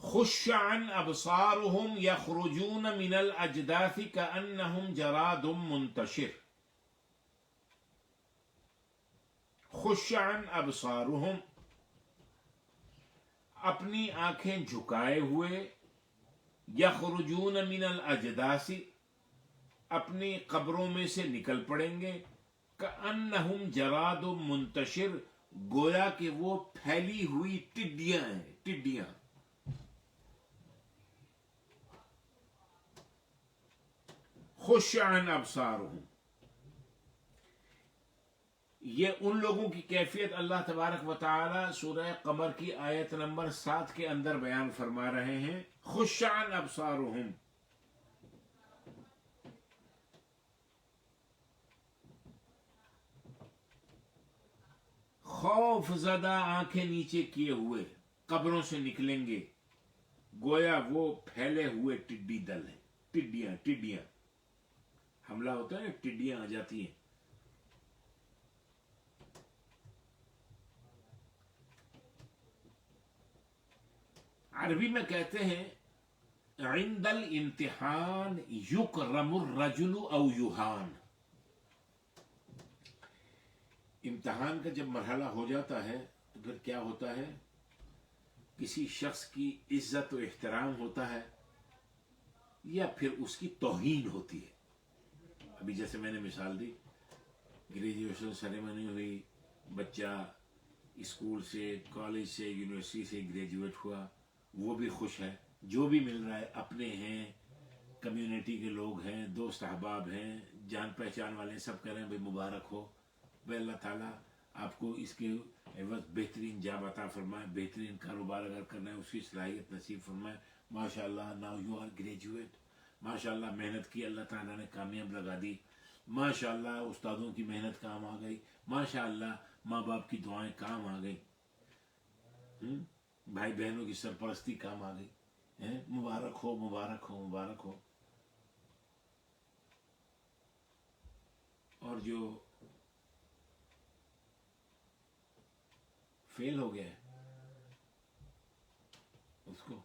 خش عن ابصارهم یخرجون من الاجداث کأنهم جراد منتشر. خش عن ابصارهم، اپنی آنکھیں جھکائے ہوئے، یخرجون من الاجداث، اپنی قبروں میں سے نکل پڑیں گے، کأنہم جراد منتشر، گویا کہ وہ پھیلی ہوئی ٹڈیاں ہیں، ٹڈیاں. خش عن ابصارہم، یہ ان لوگوں کی کیفیت اللہ تبارک و تعالی سورہ قمر کی آیت نمبر 7 کے اندر بیان فرما رہے ہیں. خش عن ابصارہم، خوف زدہ آنکھیں نیچے کیے ہوئے قبروں سے نکلیں گے، گویا وہ پھیلے ہوئے ٹڈی دل ہیں. ٹڈیاں ٹڈیاں حملہ ہوتا ہے، ٹڈیاں آ جاتی ہیں. عربی میں کہتے ہیں عند الامتحان یکرم الرجل او یہان. امتحان کا جب مرحلہ ہو جاتا ہے تو پھر کیا ہوتا ہے، کسی شخص کی عزت و احترام ہوتا ہے یا پھر اس کی توہین ہوتی ہے. ابھی جیسے میں نے مثال دی، گریجویشن سیریمنی ہوئی، بچہ اسکول سے، کالج سے، یونیورسٹی سے گریجویٹ ہوا، وہ بھی خوش ہے، جو بھی مل رہا ہے، اپنے ہیں، کمیونٹی کے لوگ ہیں، دوست احباب ہیں، جان پہچان والے ہیں، سب کہہ رہے ہیں بھائی مبارک ہو، بھائی اللہ تعالیٰ آپ کو اس کے عوض بہترین جاب عطا فرمائے، بہترین کاروبار اگر کرنا ہے اس کی صلاحیت نصیب فرمائے. ماشاء اللہ ناؤ یو آر گریجویٹ، ماشاء اللہ محنت کی، اللہ تعالیٰ نے کامیاب لگا دی، ماشاء اللہ استادوں کی محنت کام آ گئی، ماشاء اللہ ماں باپ کی دعائیں کام آ گئی، بھائی بہنوں کی سرپرستی کام آ گئی، مبارک ہو مبارک ہو مبارک ہو. اور جو فیل ہو گیا ہے اس کو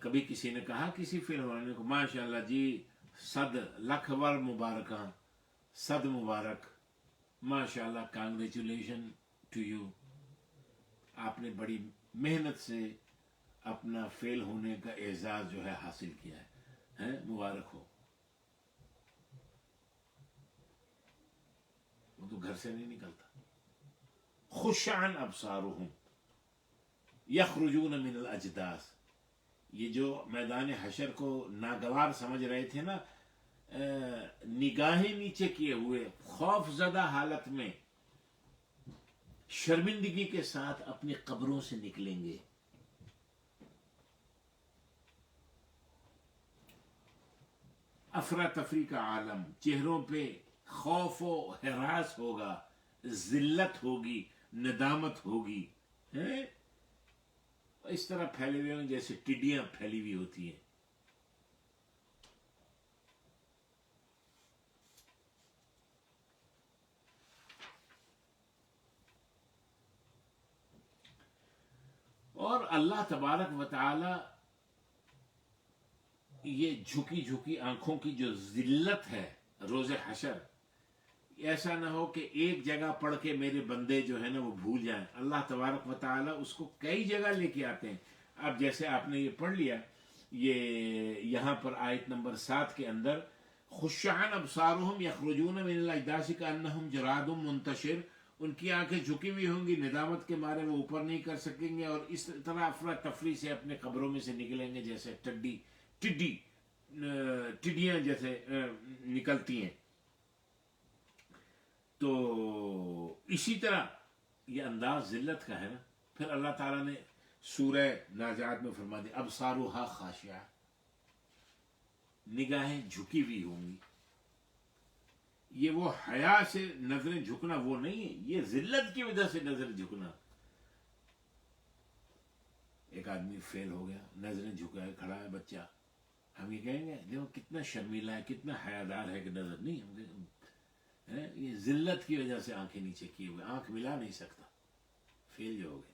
کبھی کسی نے کہا کسی فیل ہونے کو ماشاء اللہ جی 100 لاکھ بار مبارکاں، 100 مبارک، ماشاء اللہ کانگریچولیشن ٹو یو، آپ نے بڑی محنت سے اپنا فیل ہونے کا اعزاز جو ہے حاصل کیا ہے، مبارک ہو. وہ تو گھر سے نہیں نکلتا. خش عن ابصارہم یخرجون من الاجداث، یہ جو میدان حشر کو ناگوار سمجھ رہے تھے نا، نگاہیں نیچے کیے ہوئے، خوف زدہ حالت میں، شرمندگی کے ساتھ اپنی قبروں سے نکلیں گے. افراتفری کا عالم، چہروں پہ خوف و ہراس ہوگا، ذلت ہوگی، ندامت ہوگی، اس طرح پھیلے ہوئے ہیں جیسے ٹڈیاں پھیلی ہوئی ہوتی ہیں. اور اللہ تبارک و تعالی یہ جھکی جھکی آنکھوں کی جو ذلت ہے روز حشر، ایسا نہ ہو کہ ایک جگہ پڑھ کے میرے بندے جو ہے نا وہ بھول جائیں. اللہ تبارک و تعالی اس کو کئی جگہ لے کے آتے ہیں. اب جیسے آپ نے یہ پڑھ لیا، یہ یہاں پر آیت نمبر 7 کے اندر خش عن ابصارہم یخرجون من الاجداث کانہم جراد منتشر، ان کی آنکھیں جھکی ہوئی ہوں گی، ندامت کے مارے وہ اوپر نہیں کر سکیں گے، اور اس طرح افراتفری سے اپنے قبروں میں سے نکلیں گے جیسے ٹڈیاں جیسے نکلتی ہیں. تو اسی طرح یہ انداز ذلت کا ہے نا. پھر اللہ تعالیٰ نے سورہ نازعات میں فرما دیا ابصارها خاشعہ، نگاہیں جھکی ہوئی ہوں گی. یہ وہ حیا سے نظریں جھکنا وہ نہیں ہے، یہ ذلت کی وجہ سے نظر جھکنا. ایک آدمی فیل ہو گیا، نظریں جھکائے کھڑا ہے بچہ، ہم یہ کہیں گے دیکھو کتنا شرمیلا ہے، کتنا حیادار ہے کہ نظر نہیں، ہم یہ ذلت کی وجہ سے آنکھیں نیچے کیے ہوئے، آنکھ ملا نہیں سکتا، فیل جو ہو گئے.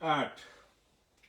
8,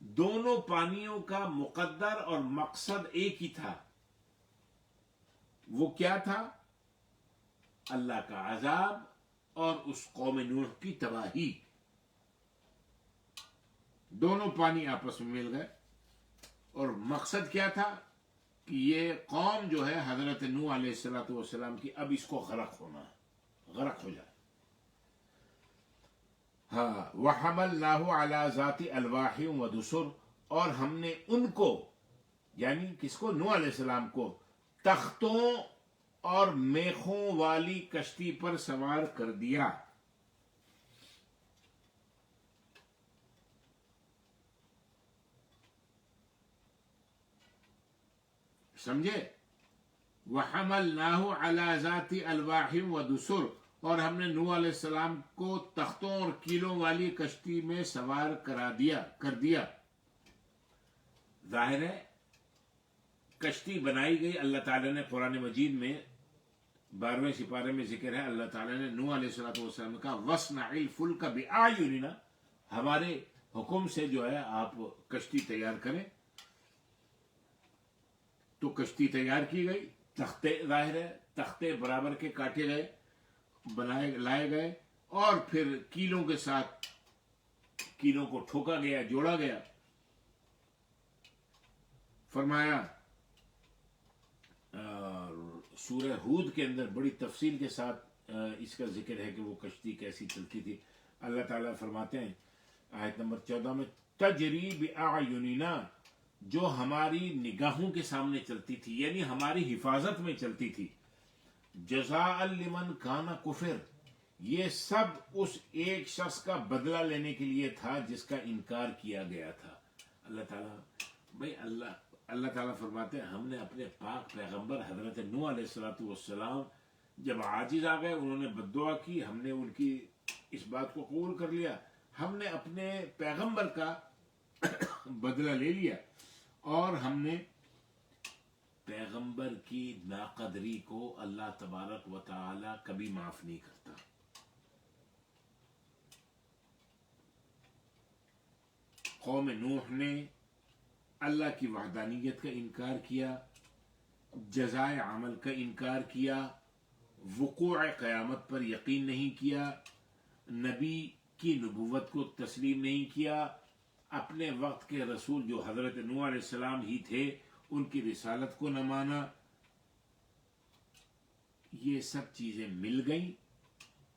دونوں پانیوں کا مقدر اور مقصد ایک ہی تھا. وہ کیا تھا؟ اللہ کا عذاب اور اس قوم نوح کی تباہی. دونوں پانی آپس میں مل گئے، اور مقصد کیا تھا کہ یہ قوم جو ہے حضرت نوح علیہ الصلوۃ والسلام کی، اب اس کو غرق ہونا ہے، غرق ہو جائے. ہاں، وَحَمَلْنَاهُ عَلَى ذَاتِ أَلْوَاحٍ وَدُسُرٍ، اور ہم نے ان کو، یعنی کس کو؟ نوح علیہ السلام کو، تختوں اور میخوں والی کشتی پر سوار کر دیا. سمجھے؟ وَحَمَلْنَاهُ عَلَى ذَاتِ أَلْوَاحٍ وَدُسُرٍ، اور ہم نے نوح علیہ السلام کو تختوں اور کیلوں والی کشتی میں سوار کر دیا. ظاہر ہے کشتی بنائی گئی. اللہ تعالیٰ نے قرآن مجید میں 12ویں سپارے میں ذکر ہے، اللہ تعالیٰ نے نوح علیہ السلام نے کہا وَاصْنَعِ الْفُلْكَ بِأَعْيُنِنَا، ہمارے حکم سے جو ہے آپ کشتی تیار کریں. تو کشتی تیار کی گئی. تختے، ظاہر ہے تختے برابر کے کاٹے گئے، لائے گئے، اور پھر کیلوں کے ساتھ کیلوں کو ٹھوکا گیا، جوڑا گیا. فرمایا سورہ ہود کے اندر بڑی تفصیل کے ساتھ اس کا ذکر ہے کہ وہ کشتی کیسی چلتی تھی. اللہ تعالیٰ فرماتے ہیں آیت نمبر 14 میں، تجری بأعیننا، جو ہماری نگاہوں کے سامنے چلتی تھی، یعنی ہماری حفاظت میں چلتی تھی. جزاء لمن کان کفر، یہ سب اس ایک شخص کا بدلہ لینے کے لیے تھا جس کا انکار کیا گیا تھا. اللہ تعالیٰ، بھائی اللہ تعالیٰ فرماتے ہیں ہم نے اپنے پاک پیغمبر حضرت نوح علیہ السلام جب عاجز آ گئے، انہوں نے بد دعا کی، ہم نے ان کی اس بات کو قبول کر لیا. ہم نے اپنے پیغمبر کا بدلہ لے لیا، اور ہم نے پیغمبر کی ناقدری کو اللہ تبارک و تعالی کبھی معاف نہیں کرتا. قوم نوح نے اللہ کی وحدانیت کا انکار کیا، جزائے عمل کا انکار کیا، وقوع قیامت پر یقین نہیں کیا، نبی کی نبوت کو تسلیم نہیں کیا، اپنے وقت کے رسول جو حضرت نوح علیہ السلام ہی تھے ان کی رسالت کو نہ مانا. یہ سب چیزیں مل گئیں.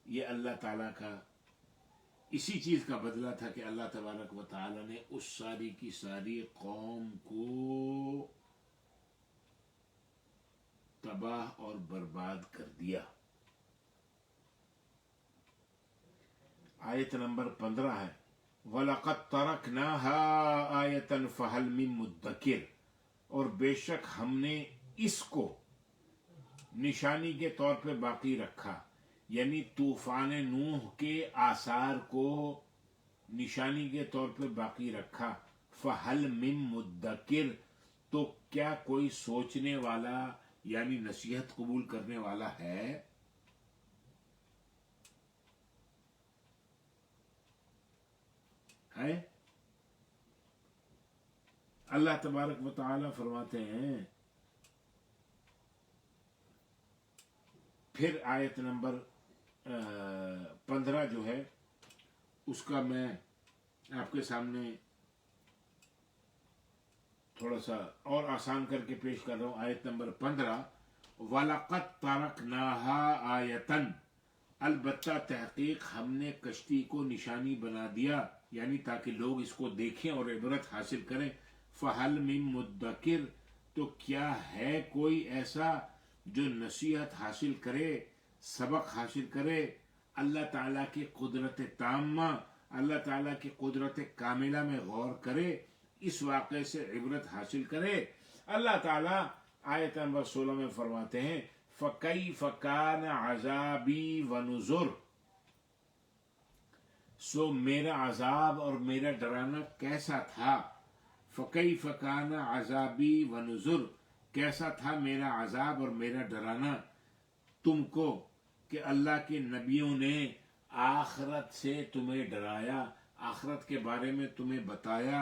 یہ اللہ تعالیٰ کا اسی چیز کا بدلہ تھا کہ اللہ تبارک و تعالیٰ نے اس ساری کی ساری قوم کو تباہ اور برباد کر دیا. آیت نمبر 15 ہے، وَلَقَدْ تَرَكْنَاهَا آیَةً فَهَلْ مِن مُدَّکِرٍ، اور بے شک ہم نے اس کو نشانی کے طور پہ باقی رکھا، یعنی طوفان نوح کے آثار کو نشانی کے طور پہ باقی رکھا. فَهَلْ مِن مُدَّکِرٍ، تو کیا کوئی سوچنے والا یعنی نصیحت قبول کرنے والا ہے؟ اللہ تبارک و تعالی فرماتے ہیں، پھر آیت نمبر 15 جو ہے اس کا میں آپ کے سامنے تھوڑا سا اور آسان کر کے پیش کر رہا ہوں. آیت نمبر 15، وَلَقَدْ تَرَكْنَاهَا آیَةً، البتہ تحقیق ہم نے کشتی کو نشانی بنا دیا، یعنی تاکہ لوگ اس کو دیکھیں اور عبرت حاصل کریں. فَهَلْ مِن مُدَّکِرٍ، تو کیا ہے کوئی ایسا جو نصیحت حاصل کرے، سبق حاصل کرے، اللہ تعالیٰ کی قدرت تامہ، اللہ تعالیٰ کی قدرت کاملہ میں غور کرے، اس واقعے سے عبرت حاصل کرے. اللہ تعالیٰ آیت نمبر 16 میں فرماتے ہیں، فَكَيْفَ كَانَ عَذَابِي وَنُذُرِ، سو میرا عذاب اور میرا ڈرانا کیسا تھا. فَكَيْفَ كَانَ عَذَابِي وَنُذُرِ، کیسا تھا میرا عذاب اور میرا ڈرانا تم کو، کہ اللہ کے نبیوں نے آخرت سے تمہیں ڈرایا، آخرت کے بارے میں تمہیں بتایا،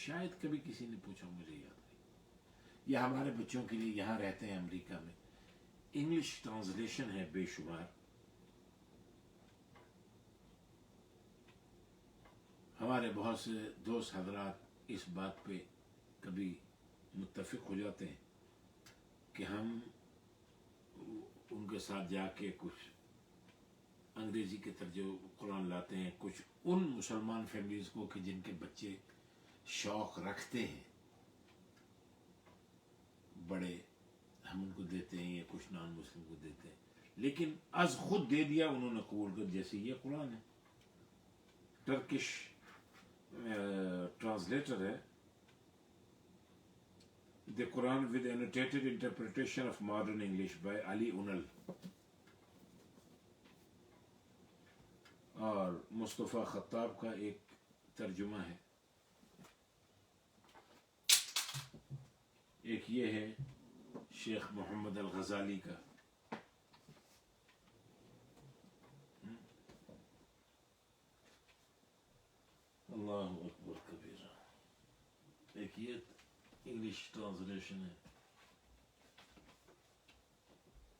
شاید کبھی کسی نے پوچھا، مجھے یاد نہیں. یا ہمارے بچوں کے لیے یہاں رہتے ہیں امریکہ میں، انگلش ٹرانسلیشن ہے بے شمار. ہمارے بہت سے دوست حضرات اس بات پہ کبھی متفق ہو جاتے ہیں کہ ہم ان کے ساتھ جا کے کچھ انگریزی کے ترجمے قرآن لاتے ہیں، کچھ ان مسلمان فیملیز کو کہ جن کے بچے شوق رکھتے ہیں بڑے، ہم ان کو دیتے ہیں، یا کچھ نان مسلم کو دیتے ہیں. لیکن از خود دے دیا انہوں نے قبول کر، جیسے یہ قرآن ہے. ٹرکش ٹرانسلیٹر ہے The Quran with annotated interpretation of modern English by Ali Unal. اور مصطفیٰ خطاب کا ایک ترجمہ ہے. ایک یہ ہے شیخ محمد الغزالی کا. اللہ اکبر کبیرہ. ایک یہ انگلش ٹرانسلیشن ہے،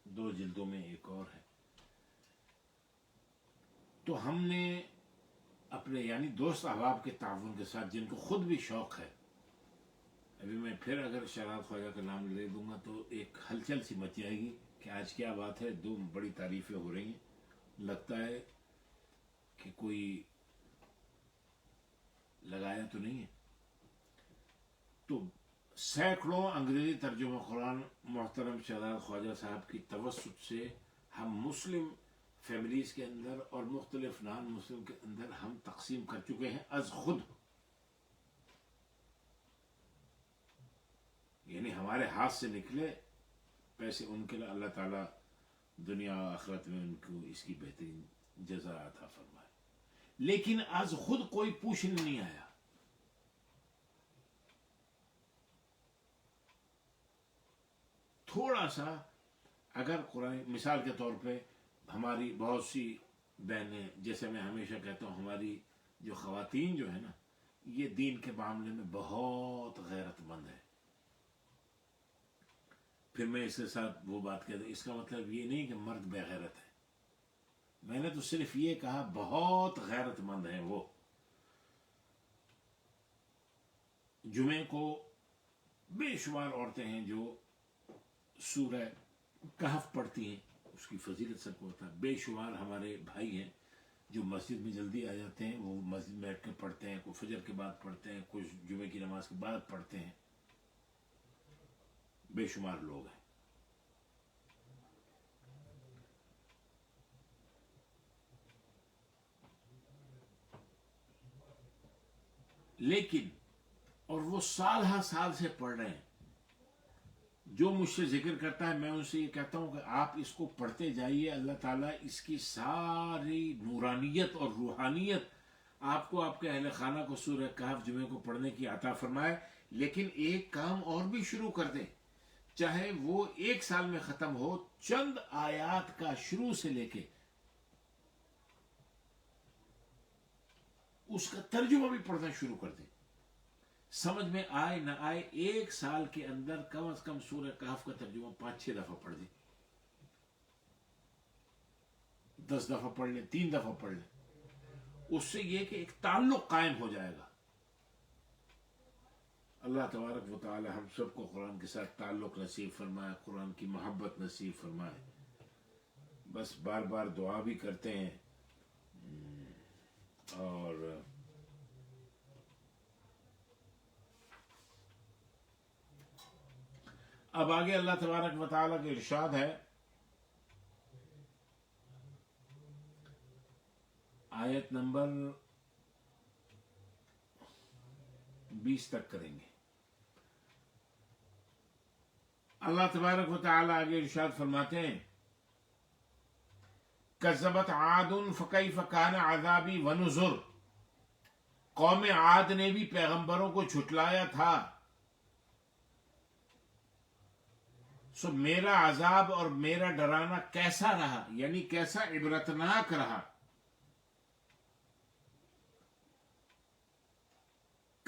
2 جلدوں میں. ایک اور ہے. تو ہم نے اپنے یعنی دوست احباب کے تعاون کے ساتھ، جن کو خود بھی شوق ہے، ابھی میں پھر اگر شہرات خواجہ کا نام لے دوں گا تو ایک ہلچل سی مچ جائے گی کہ آج کیا بات ہے، 2 بڑی تعریفیں ہو رہی ہیں. لگتا ہے کہ کوئی لگایا تو نہیں ہے. تو سینکڑوں انگریزی ترجمہ قرآن محترم شہزاد خواجہ صاحب کی توسط سے ہم مسلم فیملیز کے اندر اور مختلف نان مسلم کے اندر ہم تقسیم کر چکے ہیں از خود. یعنی ہمارے ہاتھ سے نکلے پیسے، ان کے لیے اللہ تعالیٰ دنیا و آخرت میں ان کو اس کی بہترین جزا عطا فرمائے. لیکن از خود کوئی پوچھنے نہیں آیا. تھوڑا سا اگر قرآن، مثال کے طور پہ ہماری بہت سی بہنیں، جیسے میں ہمیشہ کہتا ہوں، ہماری جو خواتین جو ہے نا، یہ دین کے معاملے میں بہت غیرت مند ہے. پھر میں اس کے ساتھ وہ بات کہتا ہوں، اس کا مطلب یہ نہیں کہ مرد بے غیرت ہے. میں نے تو صرف یہ کہا بہت غیرت مند ہیں وہ. جمعے کو بے شمار عورتیں ہیں جو سورہ کہف پڑھتی ہیں، اس کی فضیلت سب کو ہوتا ہے. بے شمار ہمارے بھائی ہیں جو مسجد میں جلدی آ جاتے ہیں، وہ مسجد میں بیٹھ کے پڑھتے ہیں، کوئی فجر کے بعد پڑھتے ہیں، کچھ جمعے کی نماز کے بعد پڑھتے ہیں. بے شمار لوگ ہیں. لیکن اور وہ سال ہر سال سے پڑھ رہے ہیں. جو مجھ سے ذکر کرتا ہے میں ان سے یہ کہتا ہوں کہ آپ اس کو پڑھتے جائیے، اللہ تعالیٰ اس کی ساری نورانیت اور روحانیت آپ کو، آپ کے اہل خانہ کو سورہ کہف جمعے کو پڑھنے کی عطا فرمائے. لیکن ایک کام اور بھی شروع کر دیں، چاہے وہ 1 سال میں ختم ہو، چند آیات کا شروع سے لے کے اس کا ترجمہ بھی پڑھنا شروع کر دیں. سمجھ میں آئے نہ آئے، 1 سال کے اندر کم از کم سورہ کہف کا ترجمہ 5-6 دفعہ پڑھ دیں، 10 دفعہ پڑھ لیں، 3 دفعہ پڑھ لیں. اس سے یہ کہ ایک تعلق قائم ہو جائے گا. اللہ تبارک و تعالی ہم سب کو قرآن کے ساتھ تعلق نصیب فرمائے، قرآن کی محبت نصیب فرمائے. بس بار بار دعا بھی کرتے ہیں. اور اب آگے اللہ تبارک و تعالیٰ کے ارشاد ہے، آیت نمبر 20 تک کریں گے. اللہ تبارک و تعالیٰ آگے ارشاد فرماتے ہیں، کذبت عاد فکیف کان عذابی ونذر. قوم عاد نے بھی پیغمبروں کو جھٹلایا تھا، سو میرا عذاب اور میرا ڈرانا کیسا رہا، یعنی کیسا عبرتناک رہا.